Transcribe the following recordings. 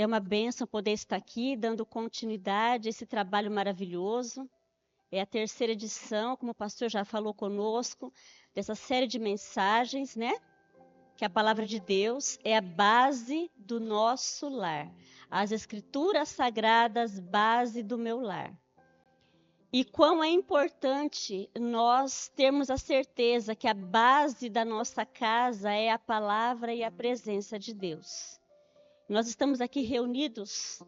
É uma bênção poder estar aqui dando continuidade a esse trabalho maravilhoso. É a terceira edição, como o pastor já falou conosco, dessa série de mensagens, né? Que a palavra de Deus é a base do nosso lar. As escrituras sagradas, base do meu lar. E quão é importante nós termos a certeza que a base da nossa casa é a palavra e a presença de Deus. Nós estamos aqui reunidos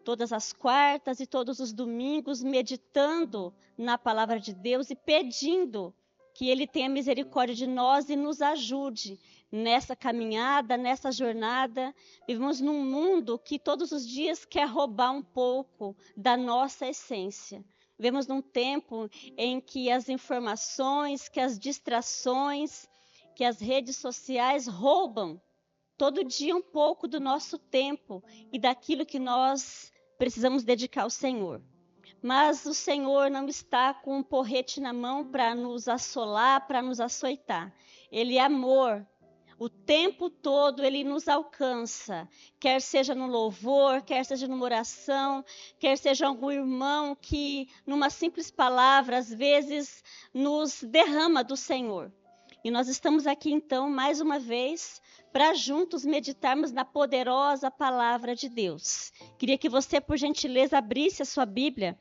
todas as quartas e todos os domingos, meditando na palavra de Deus e pedindo que Ele tenha misericórdia de nós e nos ajude nessa caminhada, nessa jornada. Vivemos num mundo que todos os dias quer roubar um pouco da nossa essência. Vivemos num tempo em que as informações, que as distrações, que as redes sociais roubam todo dia um pouco do nosso tempo e daquilo que nós precisamos dedicar ao Senhor. Mas o Senhor não está com um porrete na mão para nos assolar, para nos açoitar. Ele é amor. O tempo todo Ele nos alcança, quer seja no louvor, quer seja numa oração, quer seja algum irmão que, numa simples palavra, às vezes nos derrama do Senhor. E nós estamos aqui, então, mais uma vez, para juntos meditarmos na poderosa palavra de Deus. Queria que você, por gentileza, abrisse a sua Bíblia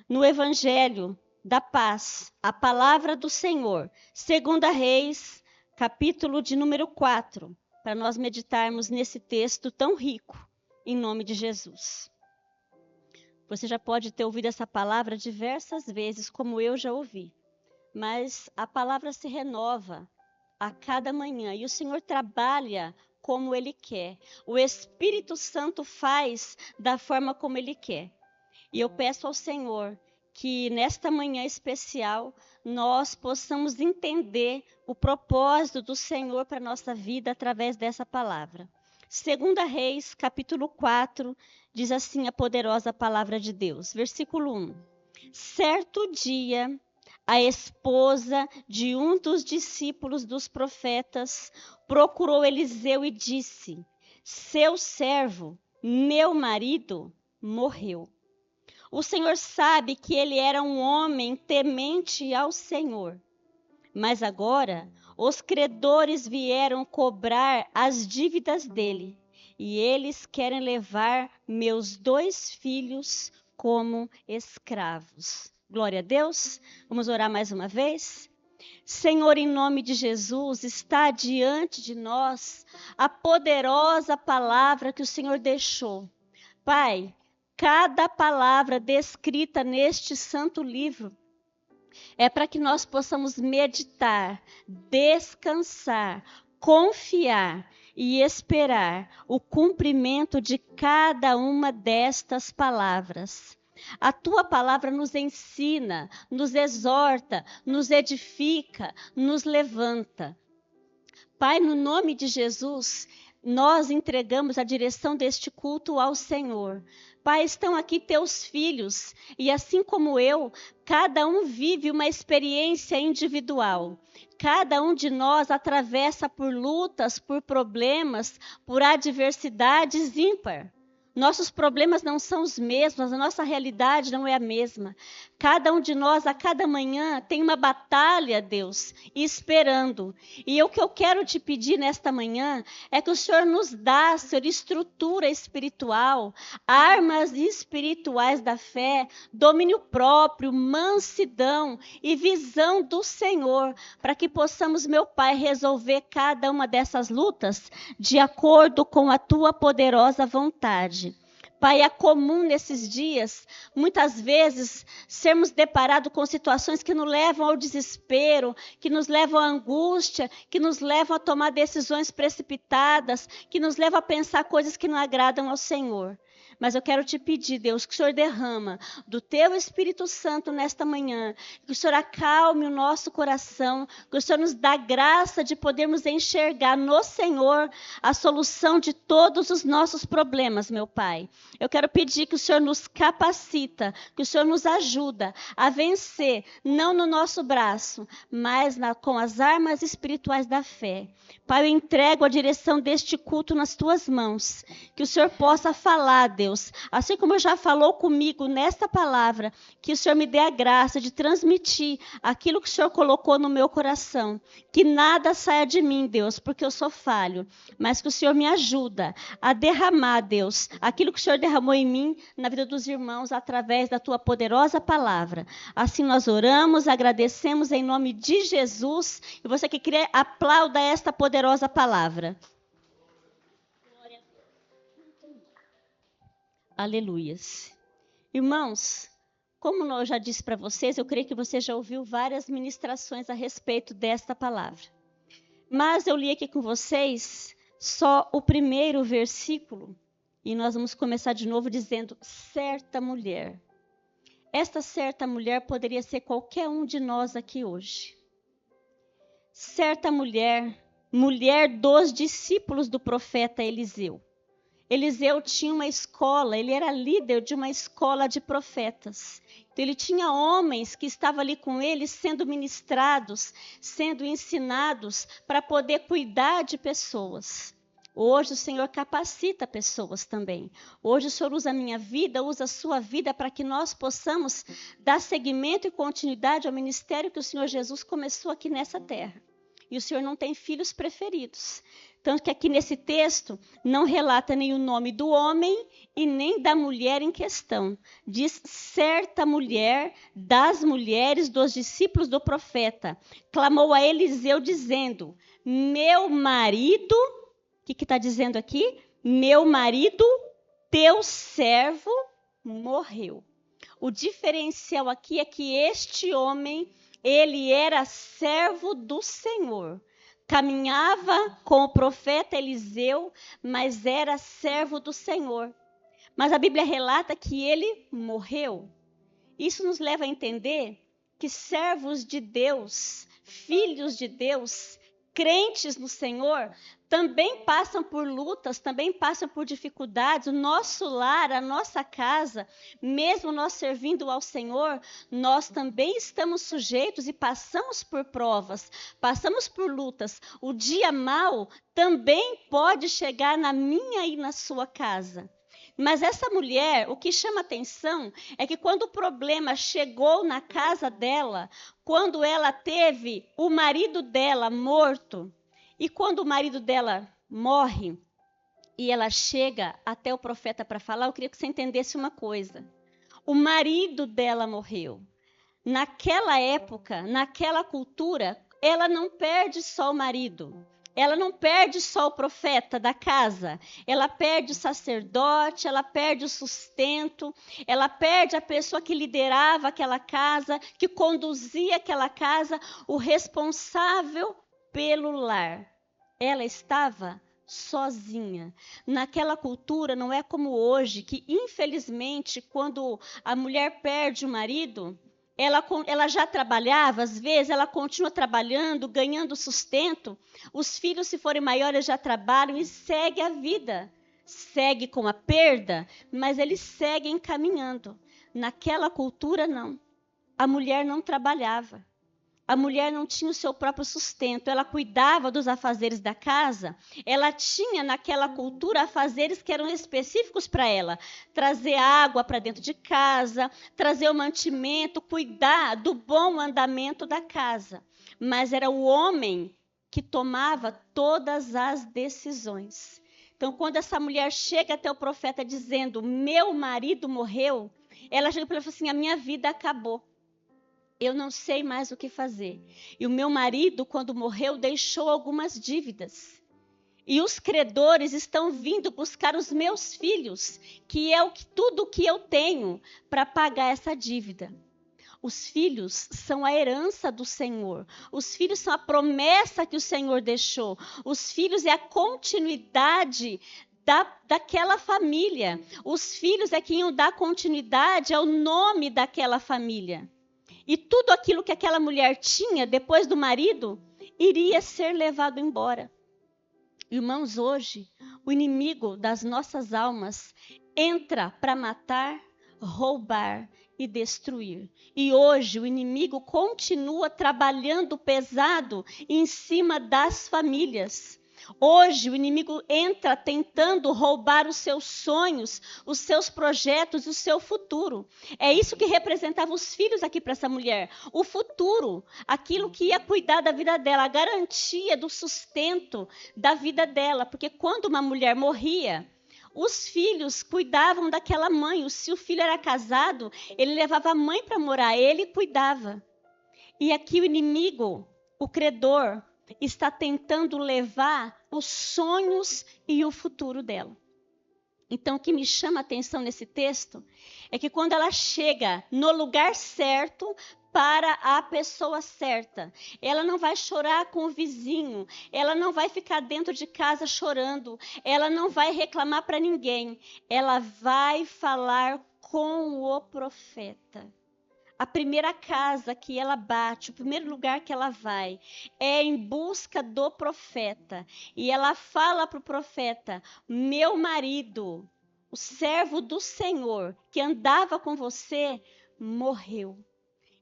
no Evangelho da Paz, a palavra do Senhor, 2 Reis, capítulo de número 4, para nós meditarmos nesse texto tão rico, em nome de Jesus. Você já pode ter ouvido essa palavra diversas vezes, como eu já ouvi, mas a palavra se renova a cada manhã e o Senhor trabalha como Ele quer. O Espírito Santo faz da forma como Ele quer. E eu peço ao Senhor que nesta manhã especial nós possamos entender o propósito do Senhor para a nossa vida através dessa palavra. 2 Reis, capítulo 4, diz assim a poderosa palavra de Deus. Versículo 1. Certo dia, a esposa de um dos discípulos dos profetas procurou Eliseu e disse: seu servo, meu marido, morreu. O Senhor sabe que ele era um homem temente ao Senhor. Mas agora os credores vieram cobrar as dívidas dele, e eles querem levar meus 2 filhos como escravos. Glória a Deus. Vamos orar mais uma vez? Senhor, em nome de Jesus, está diante de nós a poderosa palavra que o Senhor deixou. Pai, cada palavra descrita neste santo livro é para que nós possamos meditar, descansar, confiar e esperar o cumprimento de cada uma destas palavras. A tua palavra nos ensina, nos exorta, nos edifica, nos levanta. Pai, no nome de Jesus, nós entregamos a direção deste culto ao Senhor. Pai, estão aqui teus filhos, e assim como eu, cada um vive uma experiência individual. Cada um de nós atravessa por lutas, por problemas, por adversidades ímpar. Nossos problemas não são os mesmos, a nossa realidade não é a mesma. Cada um de nós, a cada manhã, tem uma batalha, Deus, esperando. E o que eu quero te pedir nesta manhã é que o Senhor nos dá, Senhor, estrutura espiritual, armas espirituais da fé, domínio próprio, mansidão e visão do Senhor, para que possamos, meu Pai, resolver cada uma dessas lutas de acordo com a tua poderosa vontade. Pai, é comum nesses dias, muitas vezes, sermos deparados com situações que nos levam ao desespero, que nos levam à angústia, que nos levam a tomar decisões precipitadas, que nos levam a pensar coisas que não agradam ao Senhor. Mas eu quero te pedir, Deus, que o Senhor derrama do teu Espírito Santo nesta manhã, que o Senhor acalme o nosso coração, que o Senhor nos dá graça de podermos enxergar no Senhor a solução de todos os nossos problemas, meu Pai. Eu quero pedir que o Senhor nos capacita, que o Senhor nos ajuda a vencer, não no nosso braço, mas com as armas espirituais da fé. Pai, eu entrego a direção deste culto nas tuas mãos, que o Senhor possa falar, Deus, assim como já falou comigo nesta palavra, que o Senhor me dê a graça de transmitir aquilo que o Senhor colocou no meu coração, que nada saia de mim, Deus, porque eu sou falho, mas que o Senhor me ajuda a derramar, Deus, aquilo que o Senhor derramou em mim, na vida dos irmãos, através da tua poderosa palavra. Assim nós oramos, agradecemos em nome de Jesus, e você que crê, aplauda esta poderosa palavra. Aleluias. Irmãos, como eu já disse para vocês, eu creio que você já ouviu várias ministrações a respeito desta palavra. Mas eu li aqui com vocês só o primeiro versículo, e nós vamos começar de novo dizendo, certa mulher. Esta certa mulher poderia ser qualquer um de nós aqui hoje. Certa mulher, mulher dos discípulos do profeta Eliseu. Eliseu tinha uma escola, ele era líder de uma escola de profetas. Então, ele tinha homens que estavam ali com ele sendo ministrados, sendo ensinados para poder cuidar de pessoas. Hoje o Senhor capacita pessoas também. Hoje o Senhor usa a minha vida, usa a sua vida para que nós possamos dar seguimento e continuidade ao ministério que o Senhor Jesus começou aqui nessa terra. E o Senhor não tem filhos preferidos. Tanto que aqui nesse texto não relata nem o nome do homem e nem da mulher em questão. Diz certa mulher das mulheres dos discípulos do profeta. Clamou a Eliseu dizendo, meu marido, o que está dizendo aqui? Meu marido, teu servo, morreu. O diferencial aqui é que este homem, ele era servo do Senhor. Caminhava com o profeta Eliseu, mas era servo do Senhor. Mas a Bíblia relata que ele morreu. Isso nos leva a entender que servos de Deus, filhos de Deus, crentes no Senhor, também passam por lutas, também passam por dificuldades. O nosso lar, a nossa casa, mesmo nós servindo ao Senhor, nós também estamos sujeitos e passamos por provas, passamos por lutas. O dia mau também pode chegar na minha e na sua casa. Mas essa mulher, o que chama atenção é que quando o problema chegou na casa dela, quando ela teve o marido dela morto, e quando o marido dela morre e ela chega até o profeta para falar, eu queria que você entendesse uma coisa. O marido dela morreu. Naquela época, naquela cultura, ela não perde só o marido. Ela não perde só o profeta da casa, ela perde o sacerdote, ela perde o sustento, ela perde a pessoa que liderava aquela casa, que conduzia aquela casa, o responsável pelo lar. Ela estava sozinha. Naquela cultura não é como hoje, que infelizmente quando a mulher perde o marido, ela já trabalhava, às vezes ela continua trabalhando, ganhando sustento, os filhos se forem maiores já trabalham e segue a vida. Segue com a perda, mas eles seguem caminhando. Naquela cultura não. A mulher não trabalhava. A mulher não tinha o seu próprio sustento, ela cuidava dos afazeres da casa, ela tinha naquela cultura afazeres que eram específicos para ela, trazer água para dentro de casa, trazer o mantimento, cuidar do bom andamento da casa. Mas era o homem que tomava todas as decisões. Então, quando essa mulher chega até o profeta dizendo, meu marido morreu, ela chega para ele e fala assim, a minha vida acabou. Eu não sei mais o que fazer. E o meu marido, quando morreu, deixou algumas dívidas. E os credores estão vindo buscar os meus filhos, que é tudo o que eu tenho para pagar essa dívida. Os filhos são a herança do Senhor. Os filhos são a promessa que o Senhor deixou. Os filhos é a continuidade daquela família. Os filhos é que iam dar continuidade ao nome daquela família. E tudo aquilo que aquela mulher tinha depois do marido iria ser levado embora. Irmãos, hoje, o inimigo das nossas almas entra para matar, roubar e destruir. E hoje o inimigo continua trabalhando pesado em cima das famílias. Hoje o inimigo entra tentando roubar os seus sonhos, os seus projetos, o seu futuro. É isso que representava os filhos aqui para essa mulher. O futuro, aquilo que ia cuidar da vida dela, a garantia do sustento da vida dela. Porque quando uma mulher morria, os filhos cuidavam daquela mãe. Se o filho era casado, ele levava a mãe para morar, ele cuidava. E aqui o inimigo, o credor, está tentando levar os sonhos e o futuro dela. Então, o que me chama a atenção nesse texto é que quando ela chega no lugar certo para a pessoa certa, ela não vai chorar com o vizinho, ela não vai ficar dentro de casa chorando, ela não vai reclamar para ninguém, ela vai falar com o profeta. A primeira casa que ela bate, o primeiro lugar que ela vai, é em busca do profeta. E ela fala para o profeta: meu marido, o servo do Senhor, que andava com você, morreu.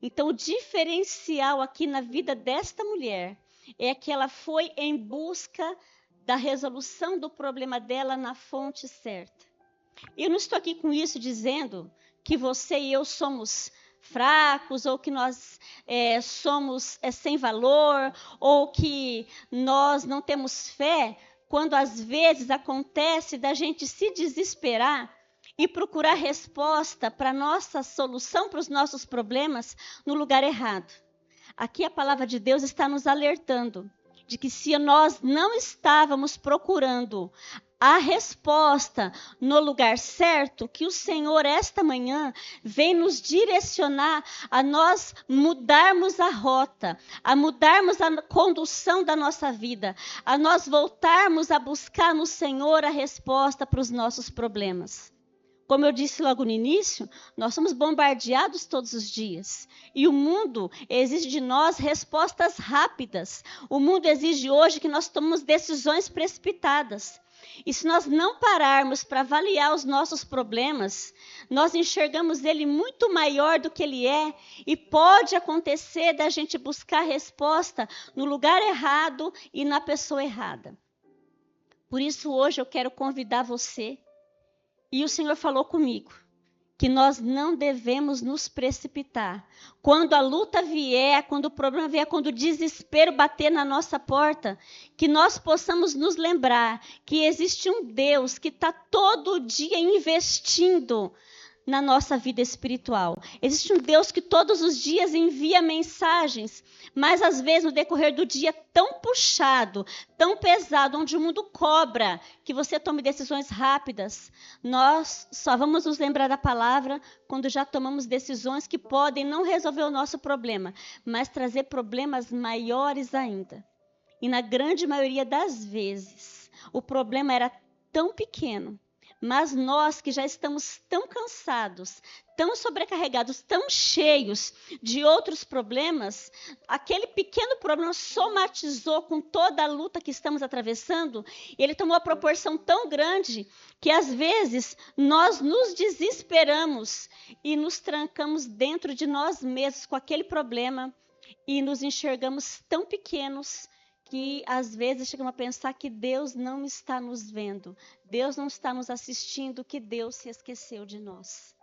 Então, o diferencial aqui na vida desta mulher é que ela foi em busca da resolução do problema dela na fonte certa. Eu não estou aqui com isso dizendo que você e eu somos fracos, ou que nós somos sem valor, ou que nós não temos fé, quando às vezes acontece da gente se desesperar e procurar resposta para a nossa solução, para os nossos problemas, no lugar errado. Aqui a palavra de Deus está nos alertando de que se nós não estávamos procurando a resposta no lugar certo, que o Senhor esta manhã vem nos direcionar a nós mudarmos a rota, a mudarmos a condução da nossa vida, a nós voltarmos a buscar no Senhor a resposta para os nossos problemas. Como eu disse logo no início, nós somos bombardeados todos os dias. E o mundo exige de nós respostas rápidas. O mundo exige hoje que nós tomemos decisões precipitadas. E se nós não pararmos para avaliar os nossos problemas, nós enxergamos ele muito maior do que ele é. E pode acontecer da gente buscar resposta no lugar errado e na pessoa errada. Por isso hoje eu quero convidar você. E o Senhor falou comigo que nós não devemos nos precipitar. Quando a luta vier, quando o problema vier, quando o desespero bater na nossa porta, que nós possamos nos lembrar que existe um Deus que está todo dia investindo na nossa vida espiritual. Existe um Deus que todos os dias envia mensagens, mas às vezes no decorrer do dia tão puxado, tão pesado, onde o mundo cobra que você tome decisões rápidas, nós só vamos nos lembrar da palavra quando já tomamos decisões que podem não resolver o nosso problema, mas trazer problemas maiores ainda. E na grande maioria das vezes, o problema era tão pequeno, mas nós que já estamos tão cansados, tão sobrecarregados, tão cheios de outros problemas, aquele pequeno problema somatizou com toda a luta que estamos atravessando, e ele tomou uma proporção tão grande que às vezes nós nos desesperamos e nos trancamos dentro de nós mesmos com aquele problema e nos enxergamos tão pequenos que às vezes chegamos a pensar que Deus não está nos vendo, Deus não está nos assistindo, que Deus se esqueceu de nós.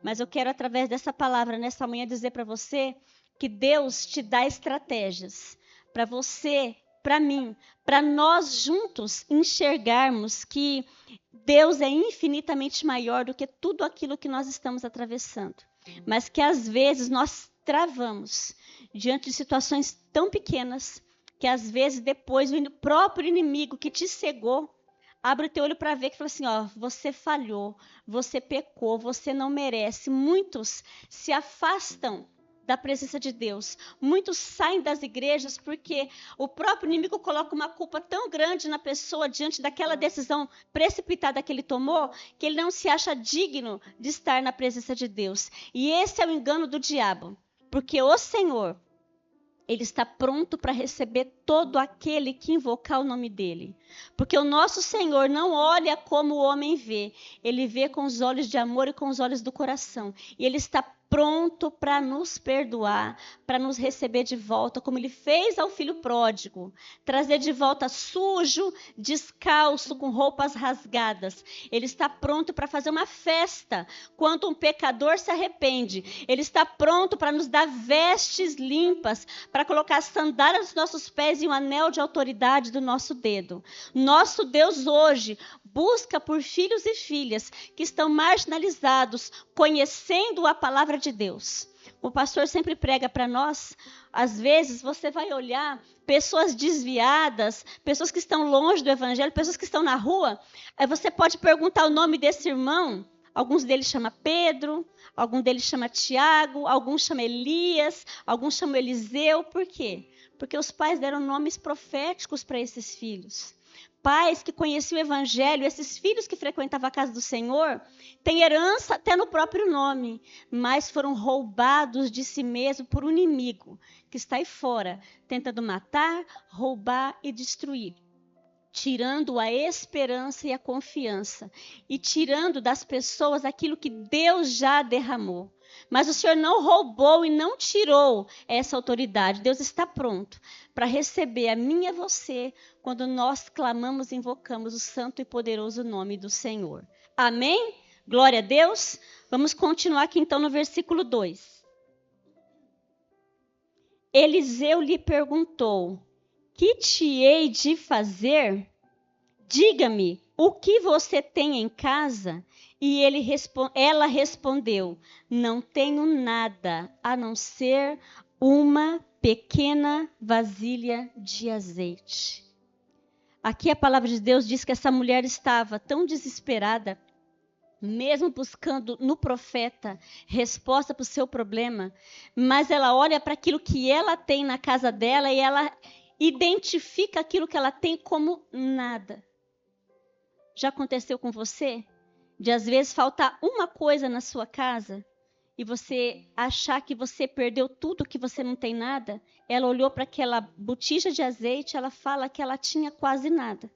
Mas eu quero, através dessa palavra, nessa manhã, dizer para você que Deus te dá estratégias para você, para mim, para nós juntos enxergarmos que Deus é infinitamente maior do que tudo aquilo que nós estamos atravessando. Mas que às vezes nós travamos diante de situações tão pequenas, que às vezes depois o próprio inimigo que te cegou, abre o teu olho para ver que fala assim, ó, você falhou, você pecou, você não merece. Muitos se afastam da presença de Deus. Muitos saem das igrejas porque o próprio inimigo coloca uma culpa tão grande na pessoa diante daquela decisão precipitada que ele tomou, que ele não se acha digno de estar na presença de Deus. E esse é o engano do diabo, porque o Senhor, ele está pronto para receber todo aquele que invocar o nome dele. Porque o nosso Senhor não olha como o homem vê. Ele vê com os olhos de amor e com os olhos do coração. E ele está pronto para nos perdoar, para nos receber de volta, como ele fez ao filho pródigo. Trazer de volta sujo, descalço, com roupas rasgadas. Ele está pronto para fazer uma festa quando um pecador se arrepende. Ele está pronto para nos dar vestes limpas, para colocar sandálias nos nossos pés e um anel de autoridade do nosso dedo. Nosso Deus hoje busca por filhos e filhas que estão marginalizados, conhecendo a palavra de Deus. O pastor sempre prega para nós, às vezes você vai olhar pessoas desviadas, pessoas que estão longe do evangelho, pessoas que estão na rua, aí você pode perguntar o nome desse irmão, alguns deles chamam Pedro, alguns deles chamam Tiago, alguns chamam Elias, alguns chamam Eliseu, por quê? Porque os pais deram nomes proféticos para esses filhos. Pais que conheciam o evangelho, esses filhos que frequentavam a casa do Senhor, têm herança até no próprio nome, mas foram roubados de si mesmo por um inimigo que está aí fora, tentando matar, roubar e destruir, tirando a esperança e a confiança e tirando das pessoas aquilo que Deus já derramou. Mas o Senhor não roubou e não tirou essa autoridade. Deus está pronto para receber a mim e a você quando nós clamamos e invocamos o santo e poderoso nome do Senhor. Amém? Glória a Deus. Vamos continuar aqui então no versículo 2. Eliseu lhe perguntou: que te hei de fazer? Diga-me, o que você tem em casa? E ela respondeu: não tenho nada, a não ser uma pequena vasilha de azeite. Aqui a palavra de Deus diz que essa mulher estava tão desesperada, mesmo buscando no profeta resposta para o seu problema, mas ela olha para aquilo que ela tem na casa dela e ela identifica aquilo que ela tem como nada. Já aconteceu com você? De às vezes faltar uma coisa na sua casa e você achar que você perdeu tudo, que você não tem nada? Ela olhou para aquela botija de azeite, ela fala que ela tinha quase nada.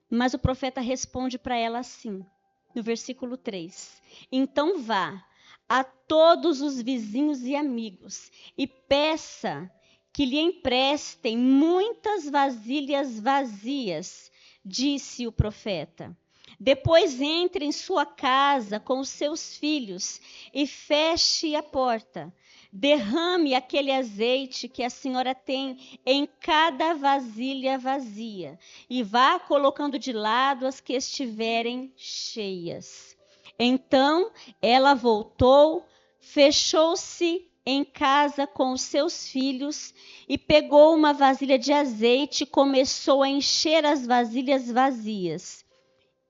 Mas o profeta responde para ela assim, no versículo 3. Então vá a todos os vizinhos e amigos e peça que lhe emprestem muitas vasilhas vazias, disse o profeta. Depois entre em sua casa com os seus filhos e feche a porta. Derrame aquele azeite que a senhora tem em cada vasilha vazia e vá colocando de lado as que estiverem cheias. Então ela voltou, fechou-se em casa com os seus filhos e pegou uma vasilha de azeite e começou a encher as vasilhas vazias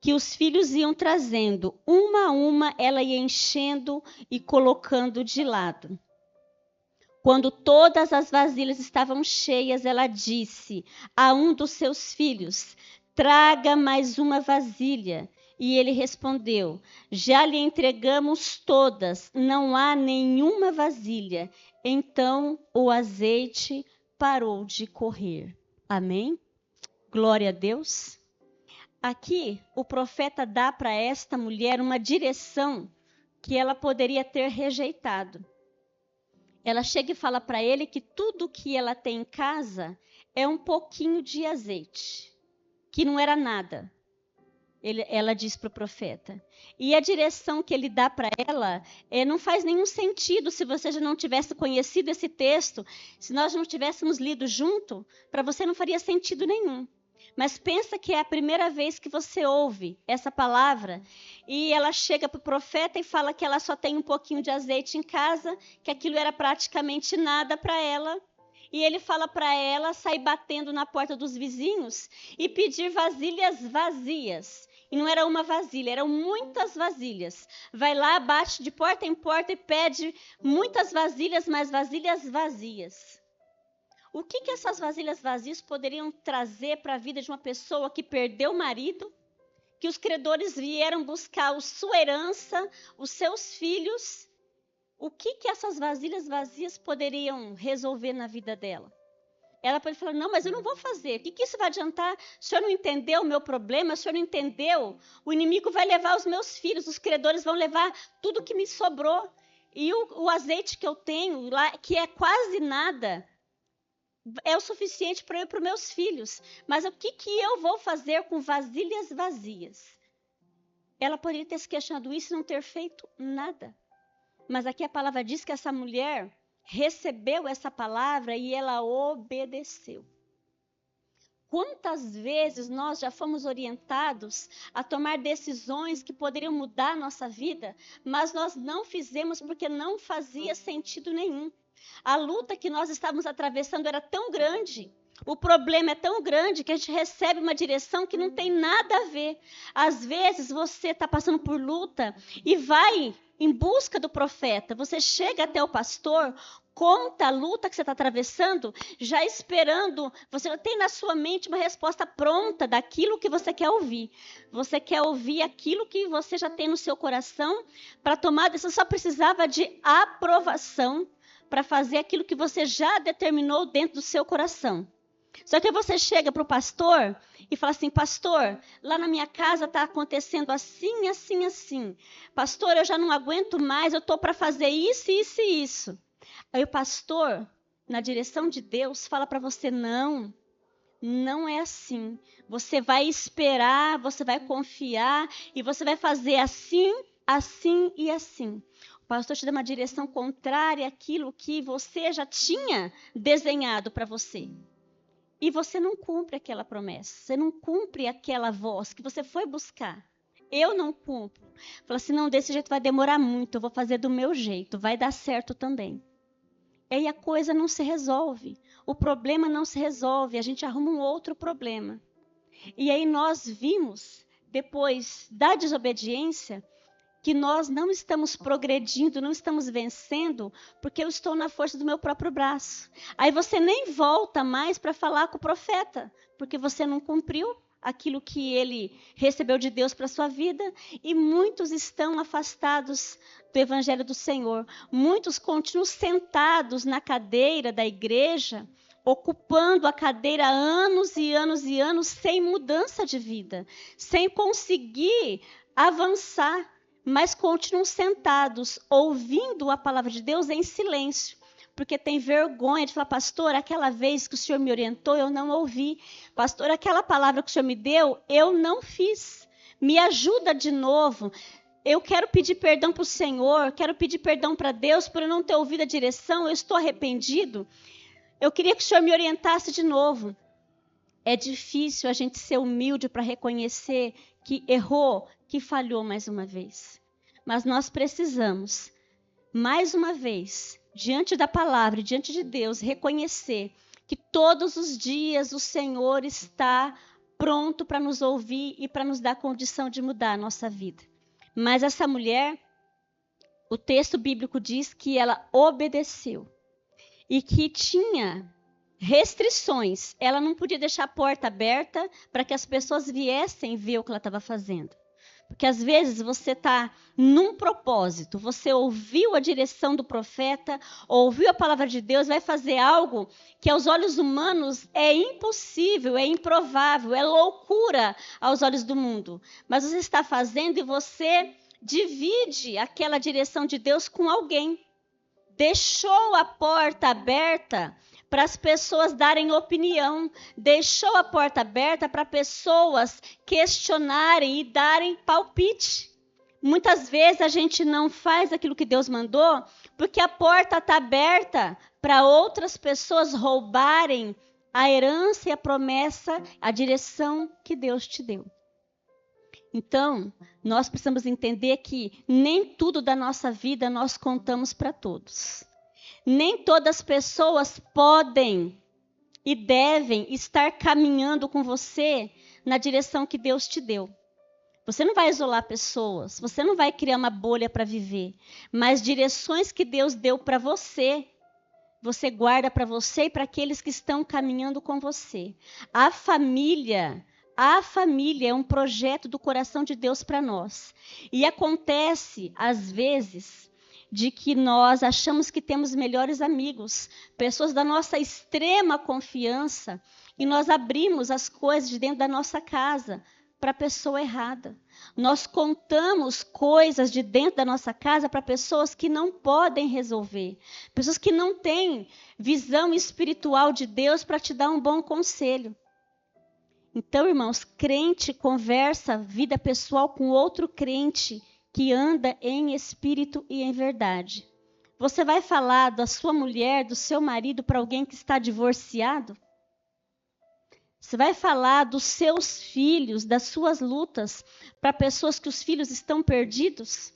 que os filhos iam trazendo. Uma a uma ela ia enchendo e colocando de lado. Quando todas as vasilhas estavam cheias, ela disse a um dos seus filhos: traga mais uma vasilha. E ele respondeu: já lhe entregamos todas, não há nenhuma vasilha. Então o azeite parou de correr. Amém? Glória a Deus. Aqui o profeta dá para esta mulher uma direção que ela poderia ter rejeitado. Ela chega e fala para ele que tudo que ela tem em casa é um pouquinho de azeite, que não era nada. Ela diz para o profeta. E a direção que ele dá para ela não faz nenhum sentido se você já não tivesse conhecido esse texto, se nós não tivéssemos lido junto, para você não faria sentido nenhum. Mas pensa que é a primeira vez que você ouve essa palavra e ela chega para o profeta e fala que ela só tem um pouquinho de azeite em casa, que aquilo era praticamente nada para ela. E ele fala para ela sair batendo na porta dos vizinhos e pedir vasilhas vazias. E não era uma vasilha, eram muitas vasilhas. Vai lá, bate de porta em porta e pede muitas vasilhas, mas vasilhas vazias. O que essas vasilhas vazias poderiam trazer para a vida de uma pessoa que perdeu o marido, que os credores vieram buscar a sua herança, os seus filhos? O que essas vasilhas vazias poderiam resolver na vida dela? Ela pode falar, não, mas eu não vou fazer. O que isso vai adiantar? O senhor não entendeu o meu problema? O senhor não entendeu? O inimigo vai levar os meus filhos, os credores vão levar tudo que me sobrou. E o azeite que eu tenho lá, que é quase nada, é o suficiente para eu e para os meus filhos. Mas o que eu vou fazer com vasilhas vazias? Ela poderia ter se questionado isso e não ter feito nada. Mas aqui a palavra diz que essa mulher recebeu essa palavra e ela obedeceu. Quantas vezes nós já fomos orientados a tomar decisões que poderiam mudar a nossa vida, mas nós não fizemos porque não fazia sentido nenhum. A luta que nós estávamos atravessando era tão grande, o problema é tão grande que a gente recebe uma direção que não tem nada a ver. Às vezes você está passando por luta e vai em busca do profeta. Você chega até o pastor, conta a luta que você está atravessando, já esperando. Você já tem na sua mente uma resposta pronta daquilo que você quer ouvir. Você quer ouvir aquilo que você já tem no seu coração. Para tomar decisão, só precisava de aprovação para fazer aquilo que você já determinou dentro do seu coração. Só que você chega para o pastor e fala assim, pastor, lá na minha casa está acontecendo assim, assim, assim. Pastor, eu já não aguento mais, eu estou para fazer isso, isso e isso. Aí o pastor, na direção de Deus, fala para você, não é assim. Você vai esperar, você vai confiar e você vai fazer assim, assim e assim. O pastor te dá uma direção contrária àquilo que você já tinha desenhado para você. E você não cumpre aquela promessa, você não cumpre aquela voz que você foi buscar. Eu não cumpro. Fala assim, não, desse jeito vai demorar muito, eu vou fazer do meu jeito, vai dar certo também. E aí a coisa não se resolve, o problema não se resolve, a gente arruma um outro problema. E aí nós vimos, depois da desobediência, que nós não estamos progredindo, não estamos vencendo, porque eu estou na força do meu próprio braço. Aí você nem volta mais para falar com o profeta, porque você não cumpriu aquilo que ele recebeu de Deus para a sua vida, e muitos estão afastados do Evangelho do Senhor. Muitos continuam sentados na cadeira da igreja, ocupando a cadeira há anos e anos e anos, sem mudança de vida, sem conseguir avançar, mas continuam sentados, ouvindo a palavra de Deus em silêncio, porque tem vergonha de falar, pastor, aquela vez que o senhor me orientou, eu não ouvi. Pastor, aquela palavra que o senhor me deu, eu não fiz. Me ajuda de novo. Eu quero pedir perdão para o Senhor, quero pedir perdão para Deus por eu não ter ouvido a direção, eu estou arrependido. Eu queria que o senhor me orientasse de novo. É difícil a gente ser humilde para reconhecer que errou, que falhou mais uma vez. Mas nós precisamos, mais uma vez, diante da palavra, diante de Deus, reconhecer que todos os dias o Senhor está pronto para nos ouvir e para nos dar condição de mudar a nossa vida. Mas essa mulher, o texto bíblico diz que ela obedeceu e que tinha restrições. Ela não podia deixar a porta aberta para que as pessoas viessem ver o que ela estava fazendo. Porque às vezes você está num propósito, você ouviu a direção do profeta, ouviu a palavra de Deus, vai fazer algo que aos olhos humanos é impossível, é improvável, é loucura aos olhos do mundo. Mas você está fazendo e você divide aquela direção de Deus com alguém. Deixou a porta aberta para as pessoas darem opinião, deixou a porta aberta para pessoas questionarem e darem palpite. Muitas vezes a gente não faz aquilo que Deus mandou porque a porta está aberta para outras pessoas roubarem a herança e a promessa, a direção que Deus te deu. Então, nós precisamos entender que nem tudo da nossa vida nós contamos para todos. Nem todas as pessoas podem e devem estar caminhando com você na direção que Deus te deu. Você não vai isolar pessoas, você não vai criar uma bolha para viver, mas direções que Deus deu para você, você guarda para você e para aqueles que estão caminhando com você. A família é um projeto do coração de Deus para nós. E acontece, às vezes, de que nós achamos que temos melhores amigos, pessoas da nossa extrema confiança, e nós abrimos as coisas de dentro da nossa casa para a pessoa errada. Nós contamos coisas de dentro da nossa casa para pessoas que não podem resolver, pessoas que não têm visão espiritual de Deus para te dar um bom conselho. Então, irmãos, crente conversa vida pessoal com outro crente que anda em espírito e em verdade. Você vai falar da sua mulher, do seu marido para alguém que está divorciado? Você vai falar dos seus filhos, das suas lutas, para pessoas que os filhos estão perdidos?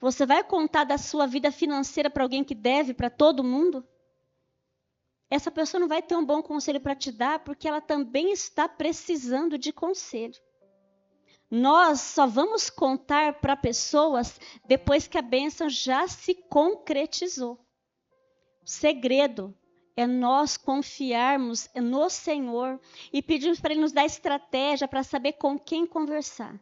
Você vai contar da sua vida financeira para alguém que deve para todo mundo? Essa pessoa não vai ter um bom conselho para te dar, porque ela também está precisando de conselho. Nós só vamos contar para pessoas depois que a bênção já se concretizou. O segredo é nós confiarmos no Senhor e pedirmos para Ele nos dar estratégia para saber com quem conversar.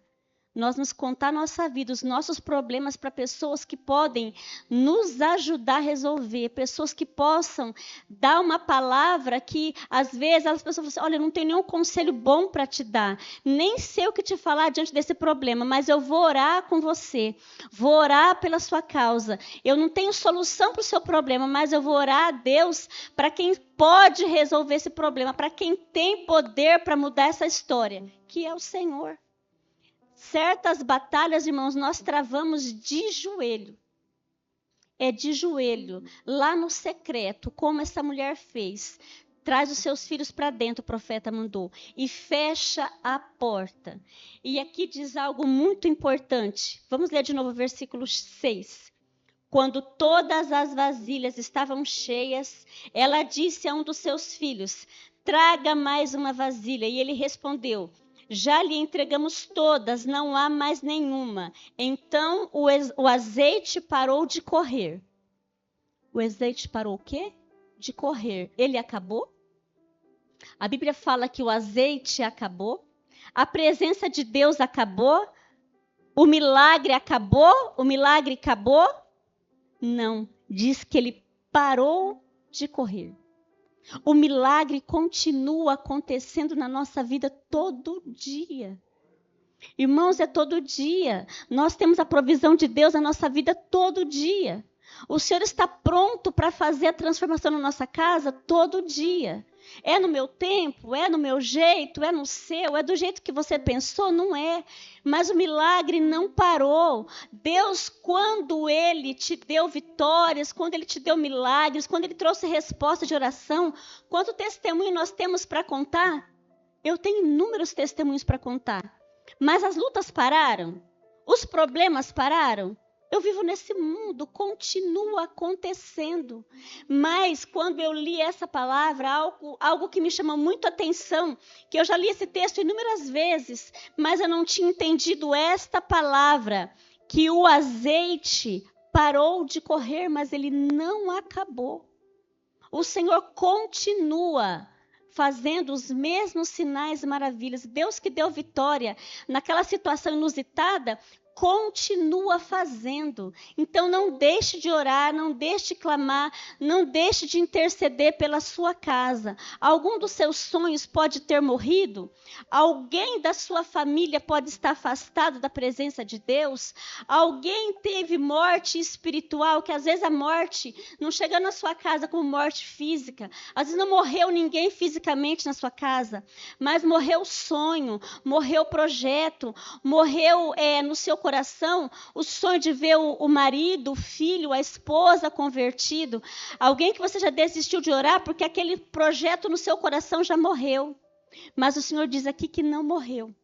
Nós nos contar a nossa vida, os nossos problemas para pessoas que podem nos ajudar a resolver, pessoas que possam dar uma palavra que, às vezes, as pessoas falam assim, olha, eu não tenho nenhum conselho bom para te dar, nem sei o que te falar diante desse problema, mas eu vou orar com você, vou orar pela sua causa. Eu não tenho solução para o seu problema, mas eu vou orar a Deus para quem pode resolver esse problema, para quem tem poder para mudar essa história, que é o Senhor. Certas batalhas, irmãos, nós travamos de joelho. É de joelho, lá no secreto, como essa mulher fez. Traz os seus filhos para dentro, o profeta mandou, e fecha a porta. E aqui diz algo muito importante. Vamos ler de novo o versículo 6. Quando todas as vasilhas estavam cheias, ela disse a um dos seus filhos, traga mais uma vasilha. E ele respondeu, já lhe entregamos todas, não há mais nenhuma. Então o azeite parou de correr. O azeite parou o quê? De correr. Ele acabou? A Bíblia fala que o azeite acabou. A presença de Deus acabou. O milagre acabou? O milagre acabou? Não. Diz que ele parou de correr. O milagre continua acontecendo na nossa vida todo dia. Irmãos, é todo dia. Nós temos a provisão de Deus na nossa vida todo dia. O Senhor está pronto para fazer a transformação na nossa casa todo dia. É no meu tempo, é no meu jeito, é no seu, é do jeito que você pensou? Não é. Mas o milagre não parou. Deus, quando Ele te deu vitórias, quando Ele te deu milagres, quando Ele trouxe resposta de oração, quanto testemunho nós temos para contar? Eu tenho inúmeros testemunhos para contar. Mas as lutas pararam? Os problemas pararam? Eu vivo nesse mundo, continua acontecendo. Mas quando eu li essa palavra, algo que me chamou muito a atenção, que eu já li esse texto inúmeras vezes, mas eu não tinha entendido esta palavra, que o azeite parou de correr, mas ele não acabou. O Senhor continua fazendo os mesmos sinais e maravilhas. Deus que deu vitória naquela situação inusitada, continua fazendo. Então não deixe de orar, não deixe de clamar, não deixe de interceder pela sua casa. Algum dos seus sonhos pode ter morrido? Alguém da sua família pode estar afastado da presença de Deus? Alguém teve morte espiritual, que às vezes a morte não chega na sua casa como morte física. Às vezes não morreu ninguém fisicamente na sua casa, mas morreu o sonho, morreu o projeto, morreu no seu coração o sonho de ver o marido, o filho, a esposa convertido. Alguém que você já desistiu de orar porque aquele projeto no seu coração já morreu. Mas o Senhor diz aqui que não morreu.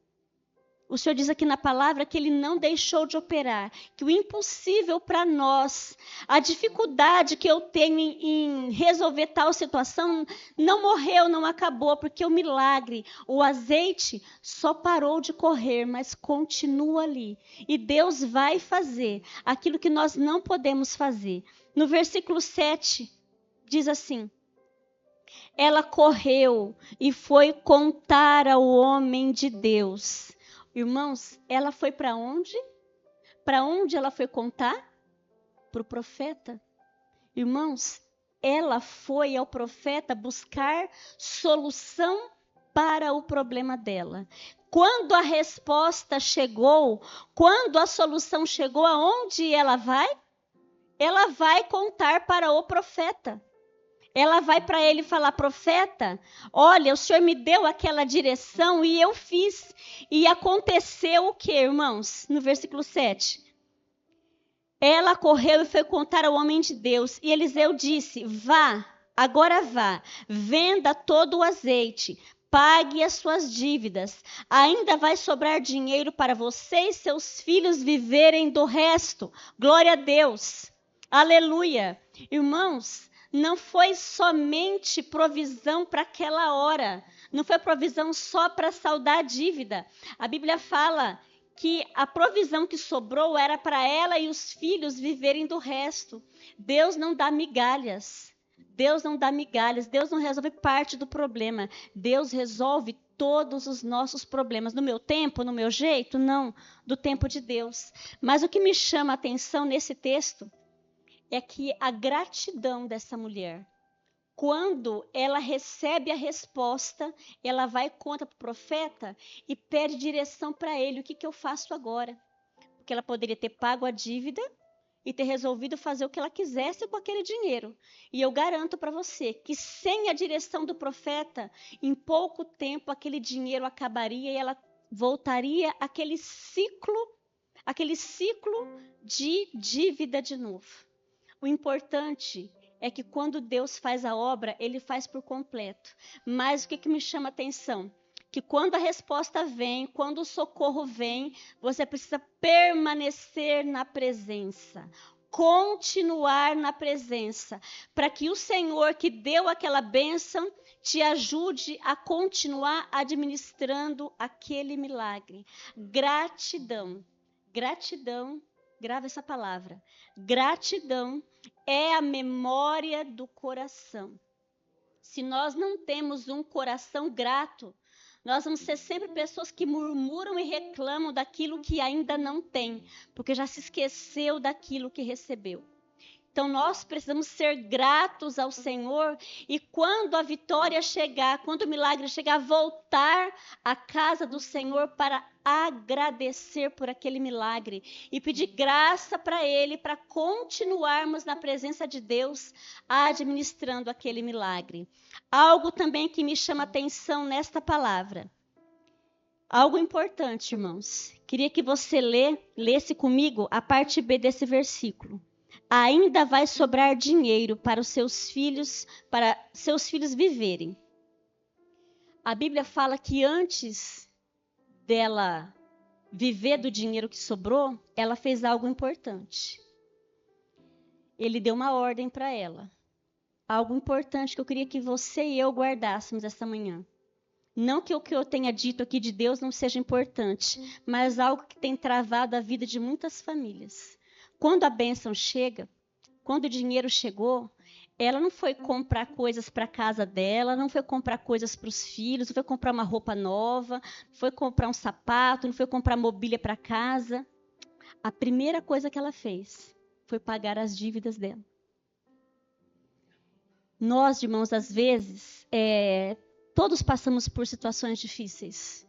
O Senhor diz aqui na palavra que Ele não deixou de operar, que o impossível para nós, a dificuldade que eu tenho em resolver tal situação, não morreu, não acabou, porque o milagre, o azeite só parou de correr, mas continua ali. E Deus vai fazer aquilo que nós não podemos fazer. No versículo 7, diz assim: ela correu e foi contar ao homem de Deus. Irmãos, ela foi para onde? Para onde ela foi contar? Para o profeta. Irmãos, ela foi ao profeta buscar solução para o problema dela. Quando a resposta chegou, quando a solução chegou, aonde ela vai? Ela vai contar para o profeta. Ela vai para ele falar: profeta, olha, o Senhor me deu aquela direção e eu fiz. E aconteceu o que, irmãos? No versículo 7. Ela correu e foi contar ao homem de Deus. E Eliseu disse: vá, agora vá, venda todo o azeite, pague as suas dívidas. Ainda vai sobrar dinheiro para você e seus filhos viverem do resto. Glória a Deus. Aleluia. Irmãos, não foi somente provisão para aquela hora. Não foi provisão só para saldar a dívida. A Bíblia fala que a provisão que sobrou era para ela e os filhos viverem do resto. Deus não dá migalhas. Deus não dá migalhas. Deus não resolve parte do problema. Deus resolve todos os nossos problemas. No meu tempo, no meu jeito? Não. Do tempo de Deus. Mas o que me chama a atenção nesse texto é que a gratidão dessa mulher, quando ela recebe a resposta, ela vai conta para o profeta e pede direção para ele. O que eu faço agora? Porque ela poderia ter pago a dívida e ter resolvido fazer o que ela quisesse com aquele dinheiro. E eu garanto para você que sem a direção do profeta, em pouco tempo aquele dinheiro acabaria e ela voltaria àquele ciclo de dívida de novo. O importante é que quando Deus faz a obra, Ele faz por completo. Mas o que me chama a atenção? Que quando a resposta vem, quando o socorro vem, você precisa permanecer na presença. Continuar na presença. Para que o Senhor que deu aquela bênção te ajude a continuar administrando aquele milagre. Gratidão. Gratidão. Grava essa palavra. Gratidão é a memória do coração. Se nós não temos um coração grato, nós vamos ser sempre pessoas que murmuram e reclamam daquilo que ainda não tem, porque já se esqueceu daquilo que recebeu. Então, nós precisamos ser gratos ao Senhor e quando a vitória chegar, quando o milagre chegar, voltar à casa do Senhor para agradecer por aquele milagre e pedir graça para Ele, para continuarmos na presença de Deus, administrando aquele milagre. Algo também que me chama atenção nesta palavra. Algo importante, irmãos. Queria que você lesse comigo a parte B desse versículo. Ainda vai sobrar dinheiro para seus filhos viverem. A Bíblia fala que antes dela viver do dinheiro que sobrou, ela fez algo importante. Ele deu uma ordem para ela. Algo importante que eu queria que você e eu guardássemos essa manhã. Não que o que eu tenha dito aqui de Deus não seja importante, mas algo que tem travado a vida de muitas famílias. Quando a bênção chega, quando o dinheiro chegou, ela não foi comprar coisas para a casa dela, não foi comprar coisas para os filhos, não foi comprar uma roupa nova, não foi comprar um sapato, não foi comprar mobília para casa. A primeira coisa que ela fez foi pagar as dívidas dela. Nós, irmãos, às vezes, todos passamos por situações difíceis.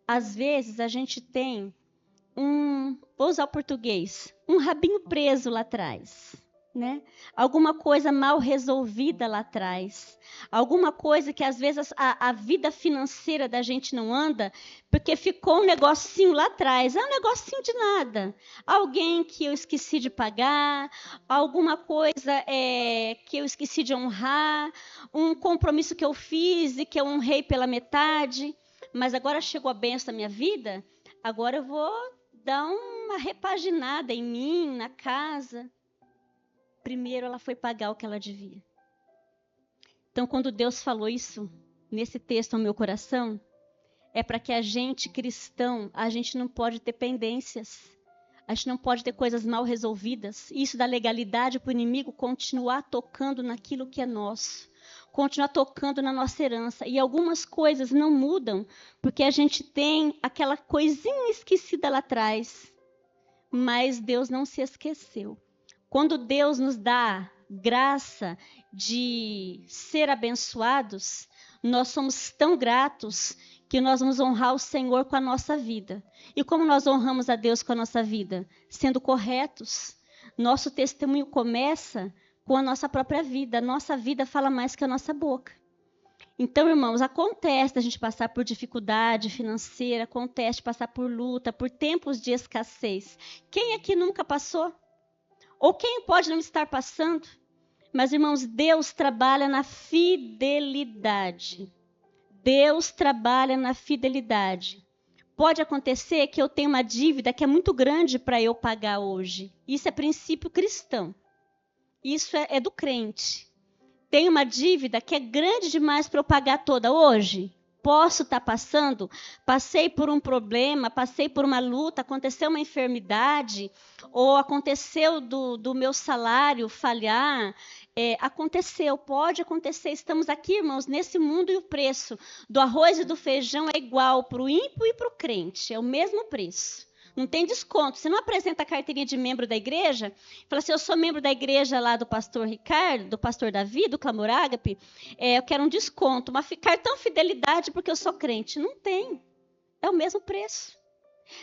Às vezes a gente tem vou usar o português, um rabinho preso lá atrás, né? Alguma coisa mal resolvida lá atrás, alguma coisa que às vezes a vida financeira da gente não anda, porque ficou um negocinho lá atrás, um negocinho de nada, alguém que eu esqueci de pagar, alguma coisa que eu esqueci de honrar, um compromisso que eu fiz e que eu honrei pela metade, mas agora chegou a bênção na minha vida. agora eu vou dar uma repaginada em mim, na casa. Primeiro ela foi pagar o que ela devia. Então, quando Deus falou isso, nesse texto ao meu coração, é para que a gente, cristão, a gente não pode ter pendências. A gente não pode ter coisas mal resolvidas. Isso da legalidade para o inimigo continuar tocando naquilo que é nosso. Continuar tocando na nossa herança. E algumas coisas não mudam, porque a gente tem aquela coisinha esquecida lá atrás. Mas Deus não se esqueceu. Quando Deus nos dá graça de ser abençoados, nós somos tão gratos que nós vamos honrar o Senhor com a nossa vida. E como nós honramos a Deus com a nossa vida? Sendo corretos. Nosso testemunho começa com a nossa própria vida. A nossa vida fala mais que a nossa boca. Então, irmãos, acontece a gente passar por dificuldade financeira, acontece de passar por luta, por tempos de escassez. Quem aqui nunca passou? Ou quem pode não estar passando? Mas, irmãos, Deus trabalha na fidelidade. Deus trabalha na fidelidade. Pode acontecer que eu tenha uma dívida que é muito grande para eu pagar hoje. Isso é princípio cristão. Isso é do crente. Tem uma dívida que é grande demais para eu pagar toda hoje? Posso estar passando? Passei por um problema, passei por uma luta, aconteceu uma enfermidade, ou aconteceu do meu salário falhar. Aconteceu, pode acontecer. Estamos aqui, irmãos, nesse mundo e o preço do arroz e do feijão é igual para o ímpio e para o crente. É o mesmo preço. Não tem desconto. Você não apresenta a carteirinha de membro da igreja, fala assim, eu sou membro da igreja lá do pastor Ricardo, do pastor Davi, do Clamor Ágape, eu quero um desconto, uma cartão fidelidade porque eu sou crente. Não tem. É o mesmo preço.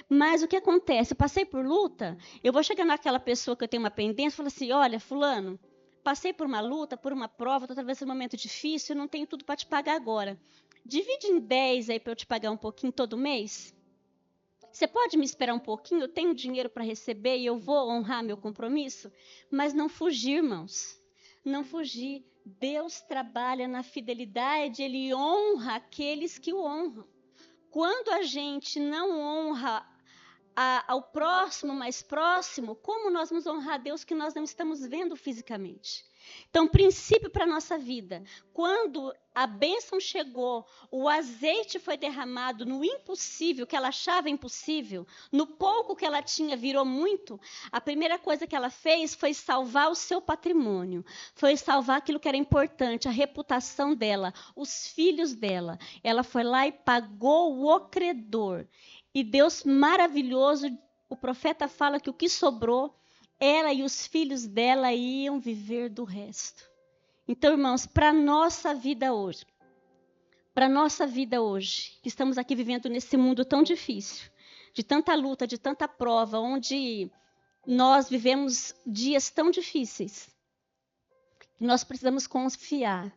Mas o que acontece? Eu passei por luta, eu vou chegar naquela pessoa que eu tenho uma pendência e falar assim, olha, fulano, passei por uma luta, por uma prova, estou atravessando um momento difícil, eu não tenho tudo para te pagar agora. Divide em 10 aí para eu te pagar um pouquinho todo mês? Você pode me esperar um pouquinho? Eu tenho dinheiro para receber e eu vou honrar meu compromisso? Mas não fugir, irmãos. Não fugir. Deus trabalha na fidelidade, Ele honra aqueles que o honram. Quando a gente não honra ao próximo mais próximo, como nós vamos honrar a Deus que nós não estamos vendo fisicamente? Então, princípio para a nossa vida. Quando a bênção chegou, o azeite foi derramado no impossível, que ela achava impossível, no pouco que ela tinha virou muito, a primeira coisa que ela fez foi salvar o seu patrimônio, foi salvar aquilo que era importante, a reputação dela, os filhos dela. Ela foi lá e pagou o credor. E Deus maravilhoso, o profeta fala que o que sobrou, ela e os filhos dela iam viver do resto. Então, irmãos, para a nossa vida hoje, que estamos aqui vivendo nesse mundo tão difícil, de tanta luta, de tanta prova, onde nós vivemos dias tão difíceis, nós precisamos confiar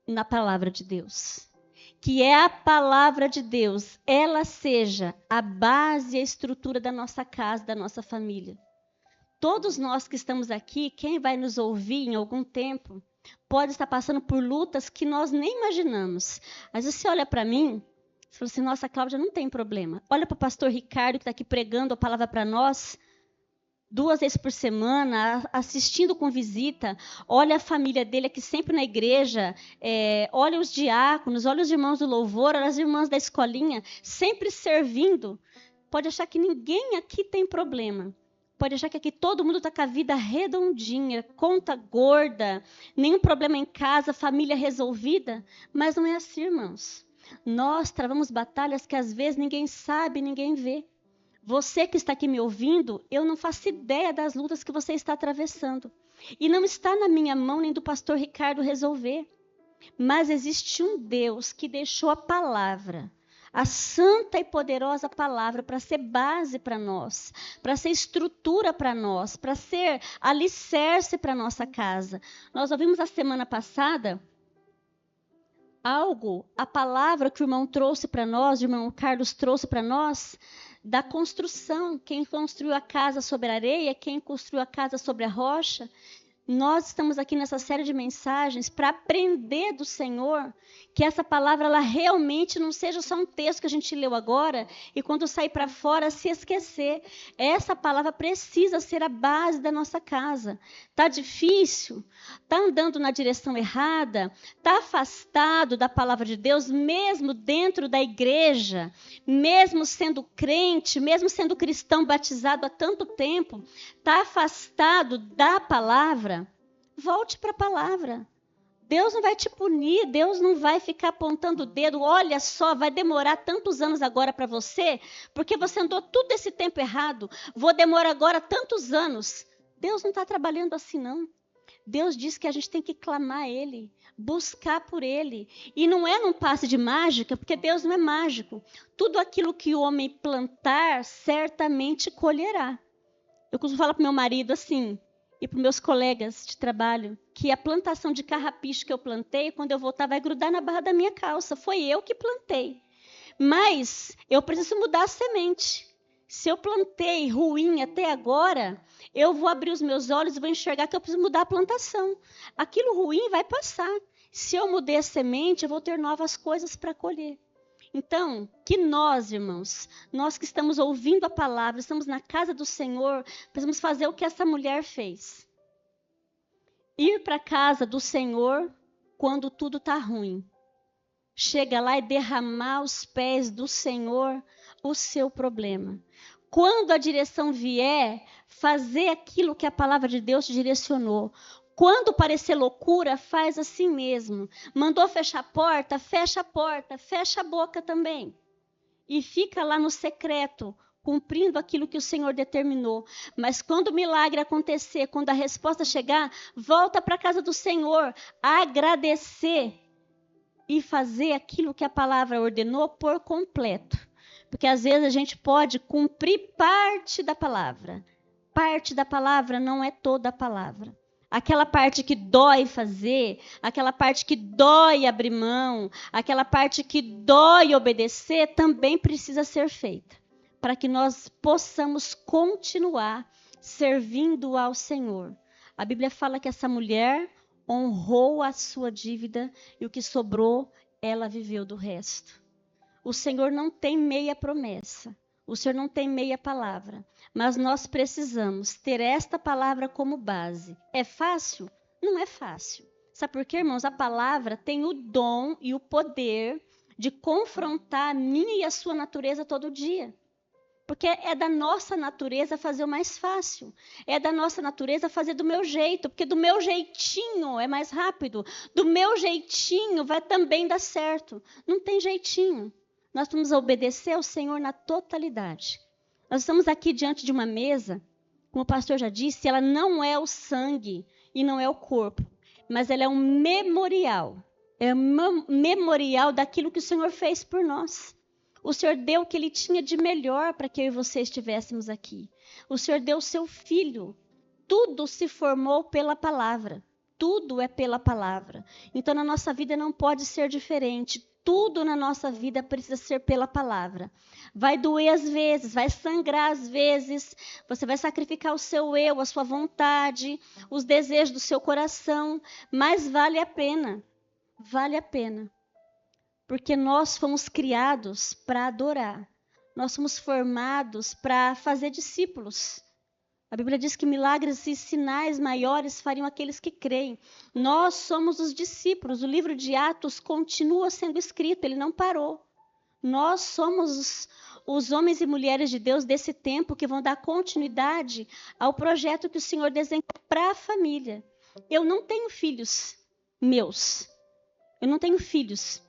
na palavra de Deus. Que é a palavra de Deus, ela seja a base e a estrutura da nossa casa, da nossa família. Todos nós que estamos aqui, quem vai nos ouvir em algum tempo, pode estar passando por lutas que nós nem imaginamos. Às vezes você olha para mim, você fala assim, nossa, Cláudia, não tem problema. Olha para o pastor Ricardo, que está aqui pregando a palavra para nós, 2 vezes por semana, assistindo com visita, olha a família dele aqui sempre na igreja, olha os diáconos, olha os irmãos do louvor, olha as irmãs da escolinha, sempre servindo. Pode achar que ninguém aqui tem problema. Pode achar que aqui todo mundo está com a vida redondinha, conta gorda, nenhum problema em casa, família resolvida. Mas não é assim, irmãos. Nós travamos batalhas que às vezes ninguém sabe, ninguém vê. Você que está aqui me ouvindo, eu não faço ideia das lutas que você está atravessando. E não está na minha mão nem do pastor Ricardo resolver. Mas existe um Deus que deixou a palavra, a santa e poderosa palavra, para ser base para nós, para ser estrutura para nós, para ser alicerce para a nossa casa. Nós ouvimos a semana passada a palavra que o irmão trouxe para nós, o irmão Carlos trouxe para nós, da construção. Quem construiu a casa sobre a areia, quem construiu a casa sobre a rocha. Nós estamos aqui nessa série de mensagens para aprender do Senhor que essa palavra ela realmente não seja só um texto que a gente leu agora e quando sair para fora se esquecer. Essa palavra precisa ser a base da nossa casa. Tá difícil? Tá andando na direção errada? Tá afastado da palavra de Deus, mesmo dentro da igreja, mesmo sendo crente, mesmo sendo cristão batizado há tanto tempo, tá afastado da palavra? Volte para a palavra. Deus não vai te punir, Deus não vai ficar apontando o dedo. Olha só, vai demorar tantos anos agora para você, porque você andou todo esse tempo errado. Vou demorar agora tantos anos. Deus não está trabalhando assim, não. Deus diz que a gente tem que clamar a Ele, buscar por Ele. E não é num passe de mágica, porque Deus não é mágico. Tudo aquilo que o homem plantar, certamente colherá. Eu costumo falar para o meu marido assim, e para os meus colegas de trabalho, que a plantação de carrapicho que eu plantei, quando eu voltar, vai grudar na barra da minha calça. Foi eu que plantei. Mas eu preciso mudar a semente. Se eu plantei ruim até agora, eu vou abrir os meus olhos e vou enxergar que eu preciso mudar a plantação. Aquilo ruim vai passar. Se eu mudei a semente, eu vou ter novas coisas para colher. Então, que nós, irmãos, nós que estamos ouvindo a palavra, estamos na casa do Senhor, precisamos fazer o que essa mulher fez. Ir para a casa do Senhor quando tudo está ruim. Chega lá e derramar aos pés do Senhor o seu problema. Quando a direção vier, fazer aquilo que a palavra de Deus te direcionou. Quando parecer loucura, faz assim mesmo. Mandou fechar a porta, fecha a boca também. E fica lá no secreto, cumprindo aquilo que o Senhor determinou. Mas quando o milagre acontecer, quando a resposta chegar, volta para a casa do Senhor, agradecer e fazer aquilo que a palavra ordenou por completo. Porque às vezes a gente pode cumprir parte da palavra. Parte da palavra não é toda a palavra. Aquela parte que dói fazer, aquela parte que dói abrir mão, aquela parte que dói obedecer, também precisa ser feita, para que nós possamos continuar servindo ao Senhor. A Bíblia fala que essa mulher honrou a sua dívida e o que sobrou, ela viveu do resto. O Senhor não tem meia promessa. O Senhor não tem meia palavra, mas nós precisamos ter esta palavra como base. É fácil? Não é fácil. Sabe por quê, irmãos? A palavra tem o dom e o poder de confrontar a minha e a sua natureza todo dia. Porque é da nossa natureza fazer o mais fácil. É da nossa natureza fazer do meu jeito, porque do meu jeitinho é mais rápido. Do meu jeitinho vai também dar certo. Não tem jeitinho. Nós vamos obedecer ao Senhor na totalidade. Nós estamos aqui diante de uma mesa, como o pastor já disse, ela não é o sangue e não é o corpo, mas ela é um memorial. É um memorial daquilo que o Senhor fez por nós. O Senhor deu o que Ele tinha de melhor para que eu e você estivéssemos aqui. O Senhor deu o seu Filho. Tudo se formou pela palavra. Tudo é pela palavra. Então, na nossa vida não pode ser diferente. Tudo na nossa vida precisa ser pela palavra. Vai doer às vezes, vai sangrar às vezes, você vai sacrificar o seu eu, a sua vontade, os desejos do seu coração, mas vale a pena. Vale a pena. Porque nós fomos criados para adorar. Nós fomos formados para fazer discípulos. A Bíblia diz que milagres e sinais maiores fariam aqueles que creem. Nós somos os discípulos. O livro de Atos continua sendo escrito, ele não parou. Nós somos os homens e mulheres de Deus desse tempo que vão dar continuidade ao projeto que o Senhor desenhou para a família. Eu não tenho filhos meus. Eu não tenho filhos.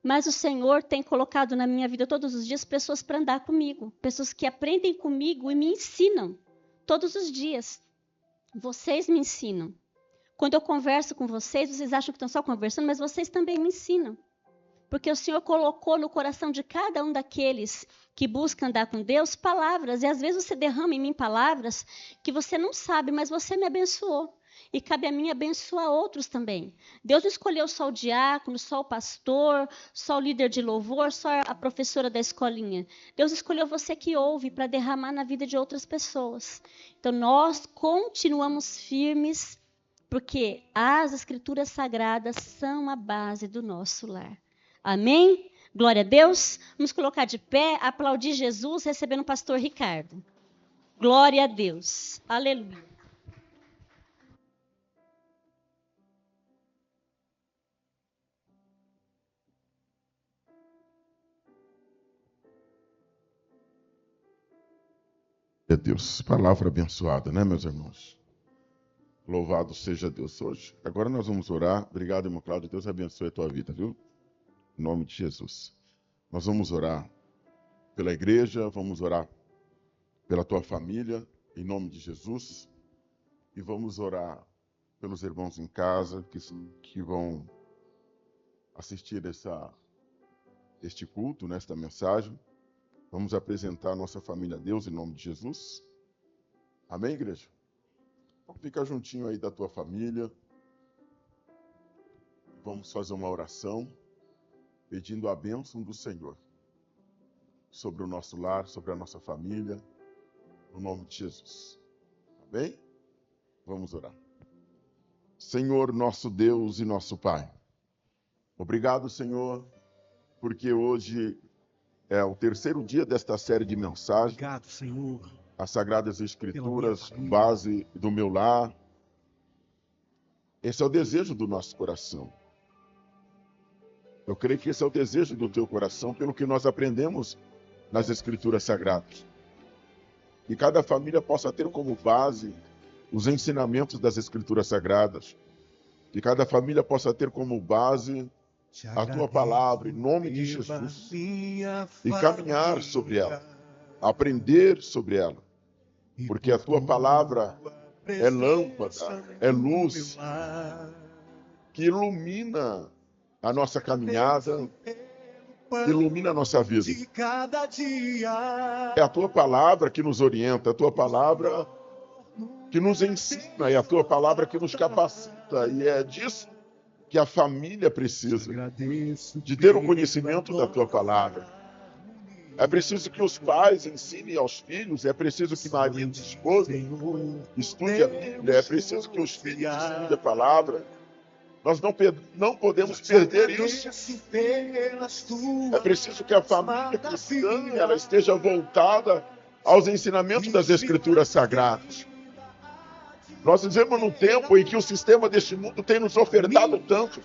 Mas o Senhor tem colocado na minha vida todos os dias pessoas para andar comigo. Pessoas que aprendem comigo e me ensinam todos os dias. Vocês me ensinam. Quando eu converso com vocês, vocês acham que estão só conversando, mas vocês também me ensinam. Porque o Senhor colocou no coração de cada um daqueles que buscam andar com Deus palavras. E às vezes você derrama em mim palavras que você não sabe, mas você me abençoou. e cabe a mim abençoar outros também. Deus não escolheu só o diácono, só o pastor, só o líder de louvor, só a professora da escolinha. Deus escolheu você que ouve para derramar na vida de outras pessoas. Então nós continuamos firmes, porque as Escrituras Sagradas são a base do nosso lar. Amém? Glória a Deus. Vamos colocar de pé, aplaudir Jesus, recebendo o pastor Ricardo. Glória a Deus. Aleluia. Deus, palavra abençoada, né, meus irmãos? Louvado seja Deus hoje. Agora nós vamos orar. Obrigado, irmão Cláudio. Deus abençoe a tua vida, viu? Em nome de Jesus. Nós vamos orar pela igreja, vamos orar pela tua família, em nome de Jesus. E vamos orar pelos irmãos em casa que vão assistir este culto, nesta mensagem. Vamos apresentar a nossa família a Deus em nome de Jesus. Amém, igreja? Então, fica juntinho aí da tua família. Vamos fazer uma oração pedindo a bênção do Senhor sobre o nosso lar, sobre a nossa família, no nome de Jesus. Amém? Vamos orar. Senhor, nosso Deus e nosso Pai, obrigado, Senhor, porque hoje é o terceiro dia desta série de mensagens. Obrigado, Senhor. As Sagradas Escrituras, base do meu lar. Esse é o desejo do nosso coração. Eu creio que esse é o desejo do teu coração, pelo que nós aprendemos nas Escrituras Sagradas. Que cada família possa ter como base os ensinamentos das Escrituras Sagradas. Que cada família possa ter como base a tua palavra, em nome de Jesus, e caminhar sobre ela, aprender sobre ela, porque a tua palavra é lâmpada, é luz, que ilumina a nossa caminhada, que ilumina a nossa vida. É a tua palavra que nos orienta, a tua palavra que nos ensina, é a tua palavra que nos capacita, e é disso que a família precisa, de ter o conhecimento da tua palavra. É preciso que os pais ensinem aos filhos, é preciso que marido e esposa estude a Bíblia, é preciso que os filhos estudem a palavra. Nós não podemos perder isso. É preciso que a família cristã ela esteja voltada aos ensinamentos das Escrituras Sagradas. Nós vivemos num tempo em que o sistema deste mundo tem nos ofertado tanto.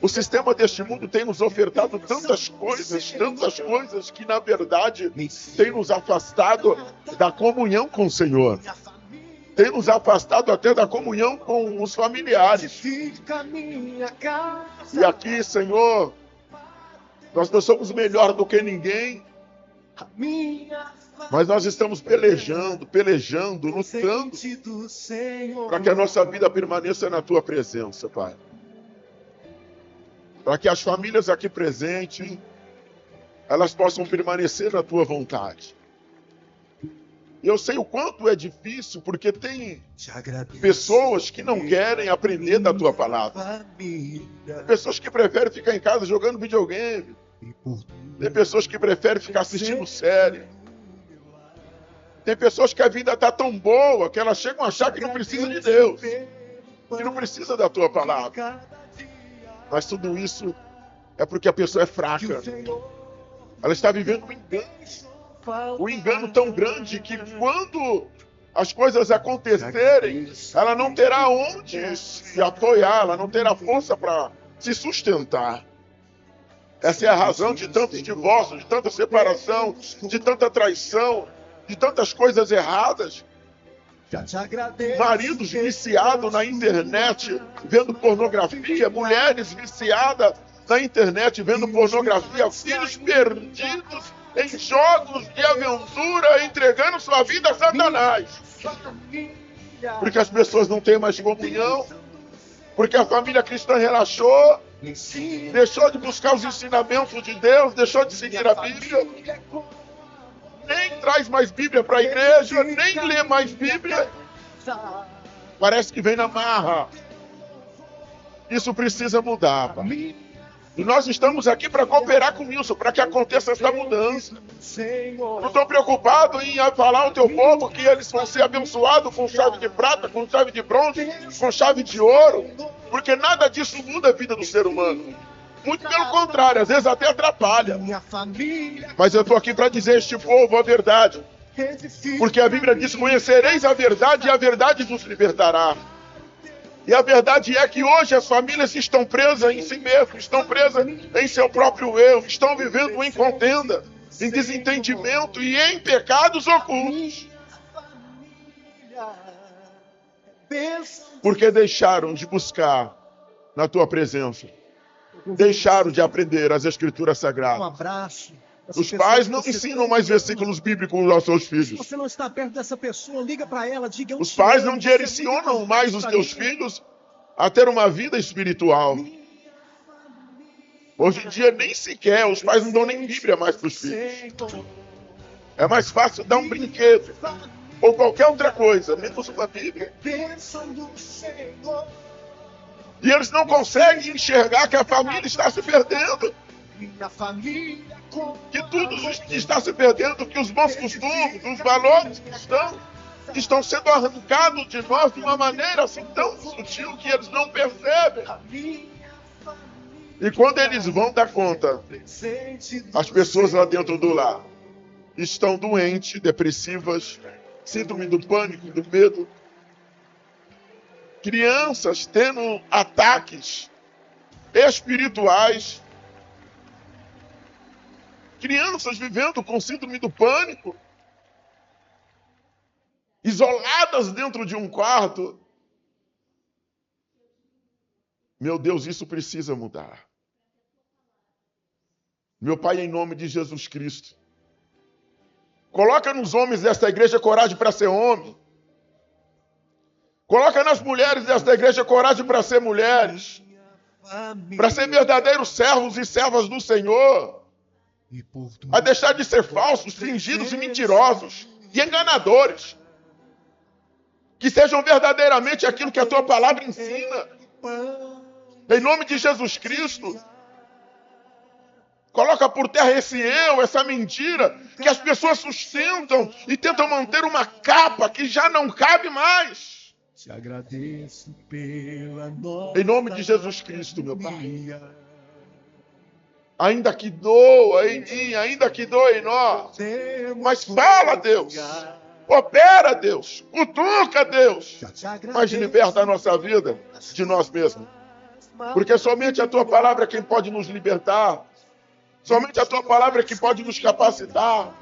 O sistema deste mundo tem nos ofertado tantas coisas que, na verdade, tem nos afastado da comunhão com o Senhor. Tem nos afastado até da comunhão com os familiares. E aqui, Senhor, nós não somos melhor do que ninguém. Mas nós estamos pelejando, lutando para que a nossa vida permaneça na tua presença, Pai. Para que as famílias aqui presentes, elas possam permanecer na tua vontade. E eu sei o quanto é difícil, porque tem pessoas que não querem aprender da tua palavra. Pessoas que preferem ficar em casa jogando videogame. Tem pessoas que preferem ficar assistindo série. Tem pessoas que a vida está tão boa que elas chegam a achar que não precisa de Deus, que não precisa da tua palavra. Mas tudo isso é porque a pessoa é fraca. Ela está vivendo um engano tão grande que quando as coisas acontecerem, ela não terá onde se apoiar, ela não terá força para se sustentar. Essa é a razão de tantos divórcios, de tanta separação, de tanta traição, de tantas coisas erradas. Maridos viciados na internet, vendo pornografia, mulheres viciadas na internet, vendo pornografia, filhos perdidos em jogos de aventura, entregando sua vida a Satanás. Porque as pessoas não têm mais comunhão, porque a família cristã relaxou, deixou de buscar os ensinamentos de Deus, deixou de seguir a Bíblia. Nem traz mais Bíblia para a igreja, nem lê mais Bíblia. Parece que vem na marra. Isso precisa mudar, Pai. E nós estamos aqui para cooperar com isso, para que aconteça essa mudança. Não estou preocupado em falar ao teu povo que eles vão ser abençoados com chave de prata, com chave de bronze, com chave de ouro, porque nada disso muda a vida do ser humano. Muito pelo contrário, às vezes até atrapalha. Mas eu estou aqui para dizer a este povo a verdade. Porque a Bíblia diz: conhecereis a verdade e a verdade vos libertará. E a verdade é que hoje as famílias estão presas em si mesmas, estão presas em seu próprio eu, estão vivendo em contenda, em desentendimento e em pecados ocultos. Porque deixaram de buscar na tua presença. Deixaram de aprender as Escrituras Sagradas. Um abraço. Os pais não ensinam mais versículos bíblicos aos seus filhos. Se você não está perto dessa pessoa, liga para ela, diga: Os pais não direcionam mais os teus filhos a ter uma vida espiritual. Hoje em dia, nem sequer, os pais não dão nem Bíblia mais para os filhos. É mais fácil dar um brinquedo ou qualquer outra coisa, menos uma Bíblia. E eles não conseguem enxergar que a família está se perdendo. Que tudo está se perdendo, que os bons costumes, os valores estão sendo arrancados de nós de uma maneira assim tão sutil que eles não percebem. E quando eles vão dar conta, as pessoas lá dentro do lar estão doentes, depressivas, síndrome do pânico, do medo. Crianças tendo ataques espirituais. Crianças vivendo com síndrome do pânico, isoladas dentro de um quarto. Meu Deus, isso precisa mudar. Meu Pai, em nome de Jesus Cristo, coloca nos homens desta igreja coragem para ser homem. Coloca nas mulheres desta igreja coragem para ser mulheres. Para ser verdadeiros servos e servas do Senhor. A deixar de ser falsos, fingidos e mentirosos e enganadores. Que sejam verdadeiramente aquilo que a tua palavra ensina. Em nome de Jesus Cristo. Coloca por terra esse eu, essa mentira que as pessoas sustentam e tentam manter uma capa que já não cabe mais. Te agradeço pela nossa em nome de Jesus Cristo, meu Pai. Ainda que doa em mim, ainda que doa em nós. Mas fala, Deus. Opera, Deus. Cutuca, Deus. Mas liberta a nossa vida de nós mesmos. Porque somente a tua palavra é quem pode nos libertar. Somente a tua palavra é que pode nos capacitar.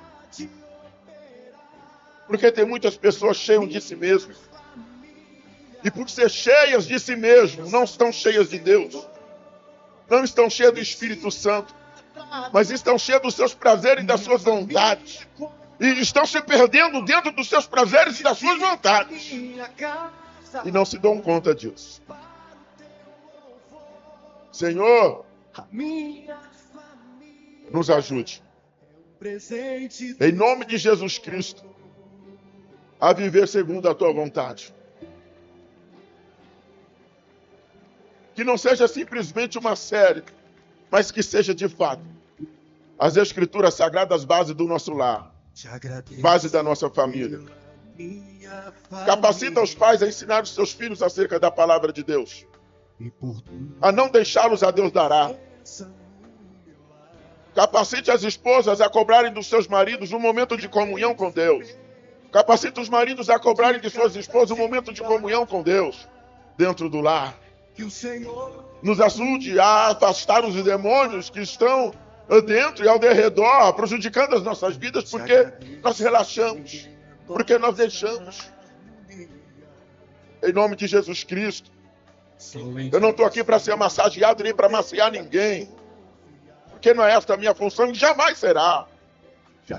Porque tem muitas pessoas cheias de si mesmas. E por ser cheias de si mesmo, não estão cheias de Deus. Não estão cheias do Espírito Santo. Mas estão cheias dos seus prazeres e das suas vontades. E estão se perdendo dentro dos seus prazeres e das suas vontades. E não se dão conta disso. Senhor, nos ajude. Em nome de Jesus Cristo, a viver segundo a tua vontade. Que não seja simplesmente uma série, mas que seja de fato as Escrituras Sagradas, base do nosso lar, base da nossa família. Capacita os pais a ensinar os seus filhos acerca da palavra de Deus, a não deixá-los a Deus dará. Capacite as esposas a cobrarem dos seus maridos um momento de comunhão com Deus. Capacite os maridos a cobrarem de suas esposas um momento de comunhão com Deus dentro do lar. Que o Senhor nos ajude a afastar os demônios que estão dentro e ao derredor, prejudicando as nossas vidas, porque nós relaxamos, porque nós deixamos. Em nome de Jesus Cristo. Eu não estou aqui para ser massageado nem para maciar ninguém, porque não é esta a minha função e jamais será. Eu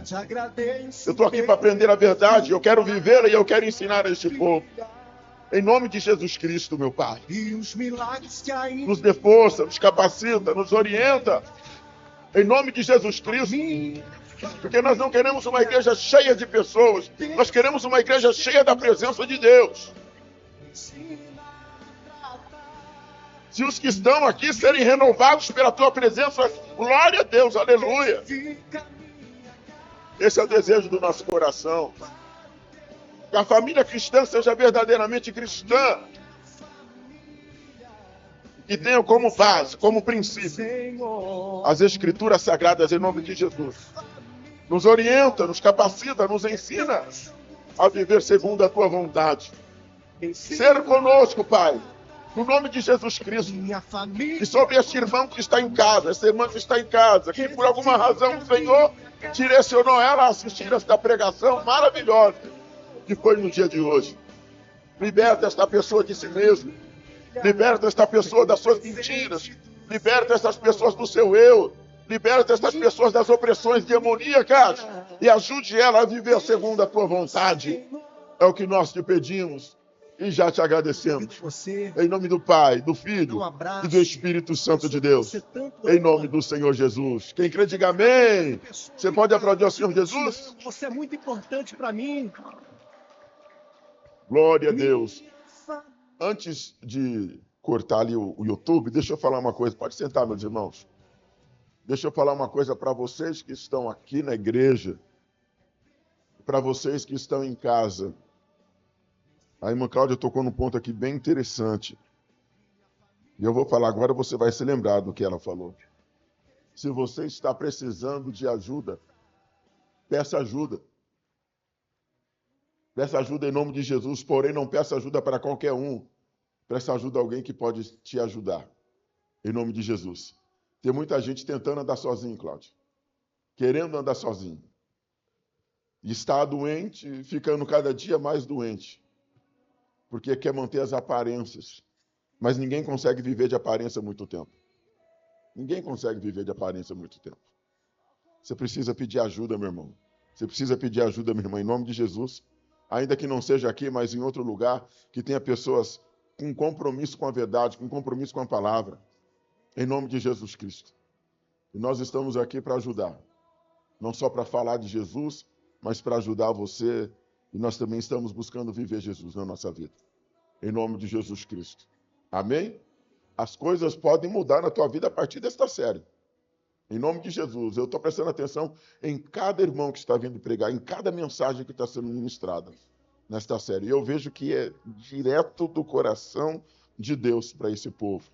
estou aqui para aprender a verdade, eu quero vivê-la e eu quero ensinar a este povo. Em nome de Jesus Cristo, meu Pai. Nos dê força, nos capacita, nos orienta. Em nome de Jesus Cristo. Porque nós não queremos uma igreja cheia de pessoas. Nós queremos uma igreja cheia da presença de Deus. Se os que estão aqui serem renovados pela tua presença, glória a Deus, aleluia. Esse é o desejo do nosso coração. Que a família cristã seja verdadeiramente cristã. Que tenha como base, como princípio, as Escrituras Sagradas em nome de Jesus. Nos orienta, nos capacita, nos ensina a viver segundo a tua vontade. Ser conosco, Pai, no nome de Jesus Cristo. E sobre este irmão que está em casa, essa irmã que está em casa, que por alguma razão o Senhor direcionou ela a assistir esta pregação maravilhosa que foi no dia de hoje. Liberta esta pessoa de si mesma. Liberta esta pessoa das suas mentiras. Liberta estas pessoas do seu eu. Liberta estas pessoas das opressões demoníacas. E ajude ela a viver segundo a tua vontade. É o que nós te pedimos. E já te agradecemos. Em nome do Pai, do Filho e do Espírito Santo de Deus. Em nome do Senhor Jesus. Quem crê, diga amém. Você pode aplaudir ao Senhor Jesus? Você é muito importante para mim. Glória a Deus. Antes de cortar ali o YouTube, deixa eu falar uma coisa. Pode sentar, meus irmãos. Deixa eu falar uma coisa para vocês que estão aqui na igreja, para vocês que estão em casa. A irmã Cláudia tocou num ponto aqui bem interessante. E eu vou falar agora, você vai se lembrar do que ela falou. Se você está precisando de ajuda, peça ajuda. Peça ajuda em nome de Jesus, porém não peça ajuda para qualquer um. Peça ajuda a alguém que pode te ajudar. Em nome de Jesus. Tem muita gente tentando andar sozinho, Cláudio. Querendo andar sozinho. E está doente, ficando cada dia mais doente. Porque quer manter as aparências. Mas ninguém consegue viver de aparência muito tempo. Ninguém consegue viver de aparência muito tempo. Você precisa pedir ajuda, meu irmão. Você precisa pedir ajuda, minha irmã, em nome de Jesus. Ainda que não seja aqui, mas em outro lugar, que tenha pessoas com compromisso com a verdade, com compromisso com a palavra. Em nome de Jesus Cristo. E nós estamos aqui para ajudar. Não só para falar de Jesus, mas para ajudar você. E nós também estamos buscando viver Jesus na nossa vida. Em nome de Jesus Cristo. Amém? As coisas podem mudar na tua vida a partir desta série. Em nome de Jesus. Eu estou prestando atenção em cada irmão que está vindo pregar, em cada mensagem que está sendo ministrada nesta série. E eu vejo que é direto do coração de Deus para esse povo,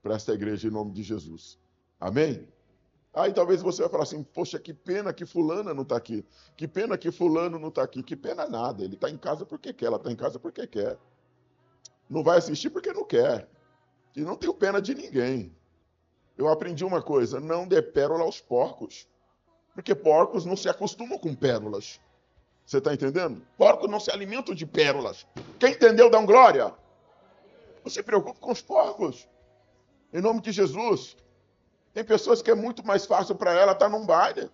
para esta igreja, em nome de Jesus. Amém? Aí talvez você vai falar assim, poxa, que pena que fulana não está aqui. Que pena que fulano não está aqui. Que pena nada. Ele está em casa porque quer, ela está em casa porque quer. Não vai assistir porque não quer. E não tenho pena de ninguém. Eu aprendi uma coisa, não dê pérola aos porcos. Porque porcos não se acostumam com pérolas. Você está entendendo? Porcos não se alimentam de pérolas. Quem entendeu, dá um glória. Não se preocupe com os porcos. Em nome de Jesus. Tem pessoas que é muito mais fácil para ela estar num baile.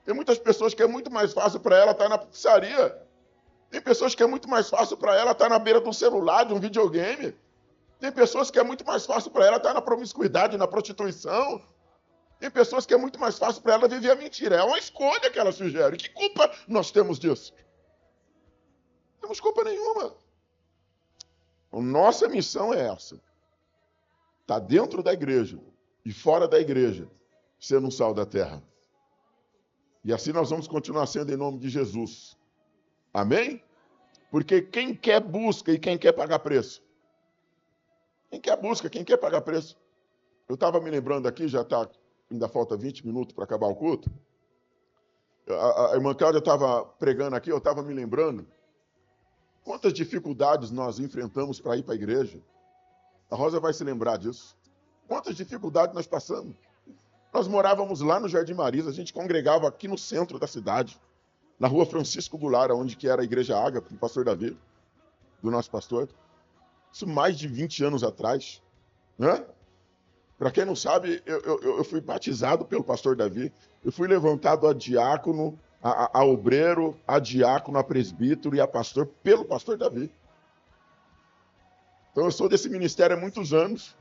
Tem muitas pessoas que é muito mais fácil para ela estar na pizzaria. Tem pessoas que é muito mais fácil para ela estar na beira de um celular, de um videogame. Tem pessoas que é muito mais fácil para ela estar na promiscuidade, na prostituição. Tem pessoas que é muito mais fácil para ela viver a mentira. É uma escolha que ela sugere. Que culpa nós temos disso? Não temos culpa nenhuma. A nossa missão é essa. Está dentro da igreja e fora da igreja, sendo um sal da terra. E assim nós vamos continuar sendo em nome de Jesus. Amém? Porque quem quer busca e quem quer pagar preço. Quem quer busca, quem quer pagar preço. Eu estava me lembrando aqui, ainda falta 20 minutos para acabar o culto. A irmã Cláudia estava pregando aqui, eu estava me lembrando quantas dificuldades nós enfrentamos para ir para a igreja. A Rosa vai se lembrar disso. Quantas dificuldades nós passamos. Nós morávamos lá no Jardim Marisa, a gente congregava aqui no centro da cidade, na rua Francisco Goulart, onde que era a igreja Ágape, do pastor Davi, do nosso pastor. Isso mais de 20 anos atrás. Né? Para quem não sabe, eu fui batizado pelo pastor Davi. Eu fui levantado a diácono, a obreiro, a diácono, a presbítero e a pastor pelo pastor Davi. Então eu sou desse ministério há muitos anos.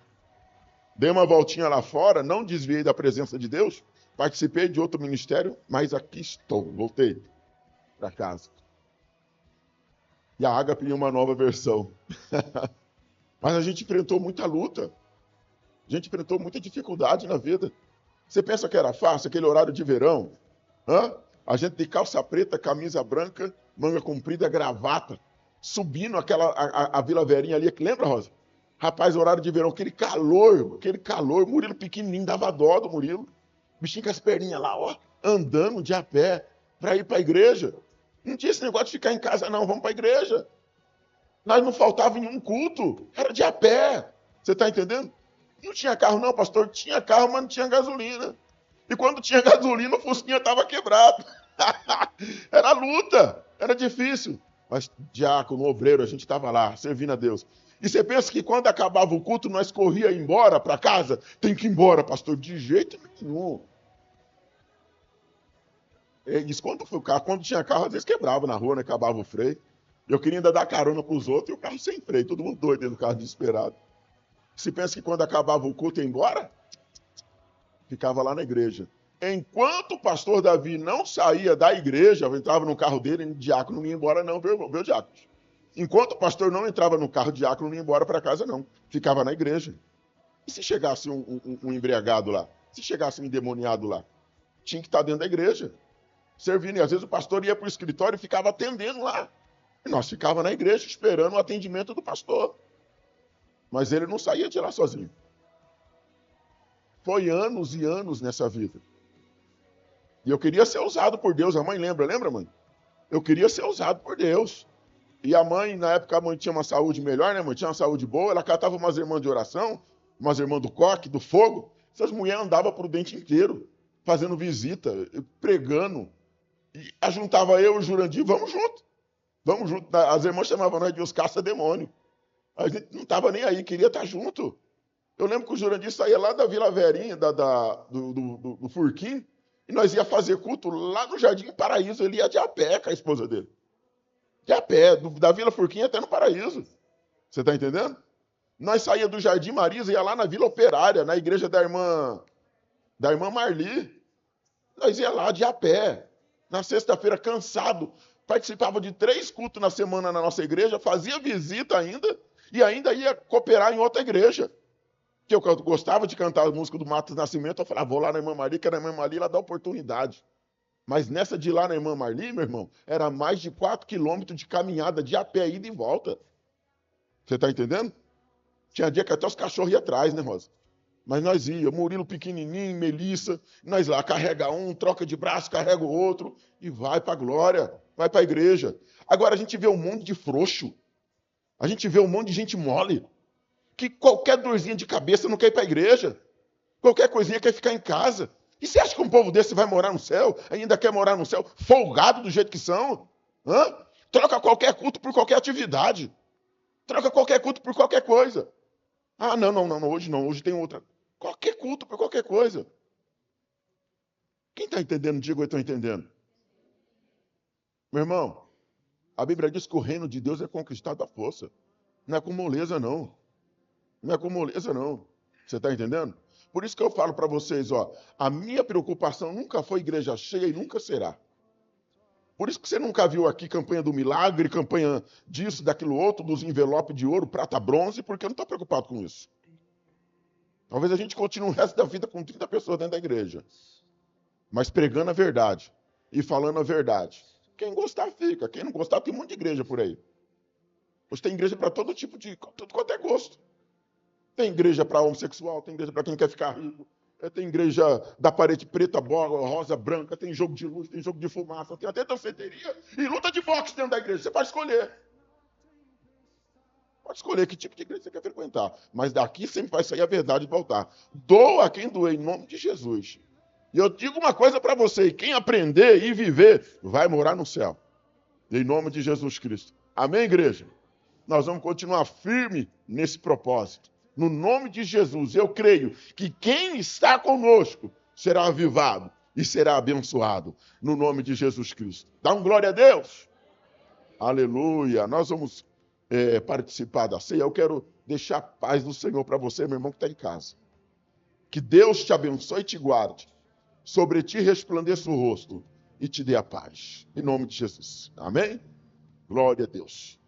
Dei uma voltinha lá fora, não desviei da presença de Deus. Participei de outro ministério, mas aqui estou. Voltei para casa. E a Ágape em uma nova versão. Mas a gente enfrentou muita luta. A gente enfrentou muita dificuldade na vida. Você pensa que era fácil, aquele horário de verão? Hã? A gente de calça preta, camisa branca, manga comprida, gravata, subindo a Vila Verinha ali. Lembra, Rosa? Rapaz, horário de verão, aquele calor. Murilo pequenininho, dava dó do Murilo. Bichinho com as perninhas lá, ó, andando de a pé para ir para a igreja. Não tinha esse negócio de ficar em casa, não. Vamos para a igreja. Nós não faltava em nenhum culto. Era de a pé. Você está entendendo? Não tinha carro, não, pastor. Tinha carro, mas não tinha gasolina. E quando tinha gasolina, o Fusquinha estava quebrado. Era luta. Era difícil. Mas diácono, obreiro, a gente estava lá, servindo a Deus. E você pensa que quando acabava o culto, nós corria embora para casa? Tem que ir embora, pastor. De jeito nenhum. Isso quando tinha carro, às vezes quebrava na rua, né? Acabava o freio. Eu queria ainda dar carona para os outros e o carro sem freio, todo mundo doido dentro do carro, desesperado. Se pensa que quando acabava o culto ia embora, ficava lá na igreja. Enquanto o pastor Davi não saía da igreja, eu entrava no carro dele, o diácono não ia embora não, viu diácono? Enquanto o pastor não entrava no carro, o diácono não ia embora para casa não, ficava na igreja. E se chegasse um embriagado lá? Se chegasse um endemoniado lá? Tinha que estar dentro da igreja, servindo. E às vezes o pastor ia para o escritório e ficava atendendo lá. E nós ficávamos na igreja esperando o atendimento do pastor. Mas ele não saía de lá sozinho. Foi anos e anos nessa vida. E eu queria ser usado por Deus. A mãe lembra, mãe? Eu queria ser usado por Deus. E a mãe, na época, a mãe tinha uma saúde melhor, né, mãe? Tinha uma saúde boa. Ela catava umas irmãs de oração, umas irmãs do coque, do fogo. Essas mulheres andavam por o dente inteiro, fazendo visita, pregando. E ajuntava eu e o Jurandir, vamos junto. Vamos junto. As irmãs chamavam nós de os caça-demônio. A gente não estava nem aí, queria estar junto. Eu lembro que o Jurandir saía lá da Vila Verinha, do Furquim, e nós ia fazer culto lá no Jardim Paraíso. Ele ia de a pé com a esposa dele. De a pé, da Vila Furquim até no Paraíso. Você está entendendo? Nós saía do Jardim Marisa e ia lá na Vila Operária, na igreja da irmã Marli. Nós ia lá de a pé. Na sexta-feira, cansado. Participava de 3 cultos na semana na nossa igreja, fazia visita ainda, e ainda ia cooperar em outra igreja. Que eu gostava de cantar a música do Matos Nascimento, eu falava, vou lá na irmã Marli, que na irmã Marli ela dá oportunidade. Mas nessa de ir lá na irmã Marli, meu irmão, era mais de 4 quilômetros de caminhada, de a pé, ida e volta. Você está entendendo? Tinha dia que até os cachorros iam atrás, né, Rosa? Mas nós íamos, Murilo pequenininho, Melissa, nós lá, carrega um, troca de braço, carrega o outro, e vai para a glória, vai para a igreja. Agora a gente vê um monte de frouxo, a gente vê um monte de gente mole, que qualquer dorzinha de cabeça não quer ir para a igreja, qualquer coisinha quer ficar em casa. E você acha que um povo desse vai morar no céu? Ainda quer morar no céu? Folgado do jeito que são? Hã? Troca qualquer culto por qualquer atividade. Troca qualquer culto por qualquer coisa. Ah, não, hoje não, hoje tem outra. Qualquer culto por qualquer coisa. Quem está entendendo, diga eu estou entendendo. Meu irmão, a Bíblia diz que o reino de Deus é conquistado à força. Não é com moleza, não. Não é com moleza, não. Você está entendendo? Por isso que eu falo para vocês, ó, a minha preocupação nunca foi igreja cheia e nunca será. Por isso que você nunca viu aqui campanha do milagre, campanha disso, daquilo outro, dos envelopes de ouro, prata, bronze, porque eu não estou preocupado com isso. Talvez a gente continue o resto da vida com 30 pessoas dentro da igreja. Mas pregando a verdade e falando a verdade. Quem gostar, fica. Quem não gostar, tem um monte de igreja por aí. Hoje tem igreja para todo tipo de... tudo quanto é gosto. Tem igreja para homossexual, tem igreja para quem quer ficar rico. Tem igreja da parede preta, rosa, branca, tem jogo de luz, tem jogo de fumaça, tem até danceteria e luta de boxe dentro da igreja. Você pode escolher. Pode escolher que tipo de igreja você quer frequentar. Mas daqui sempre vai sair a verdade e voltar. Doa quem doer, em nome de Jesus. E eu digo uma coisa para você, quem aprender e viver, vai morar no céu. Em nome de Jesus Cristo. Amém, igreja? Nós vamos continuar firme nesse propósito. No nome de Jesus, eu creio que quem está conosco será avivado e será abençoado. No nome de Jesus Cristo. Dá um glória a Deus. Aleluia. Nós vamos participar da ceia. Eu quero deixar a paz do Senhor para você, meu irmão, que está em casa. Que Deus te abençoe e te guarde. Sobre ti resplandeça o rosto e te dê a paz. Em nome de Jesus. Amém? Glória a Deus.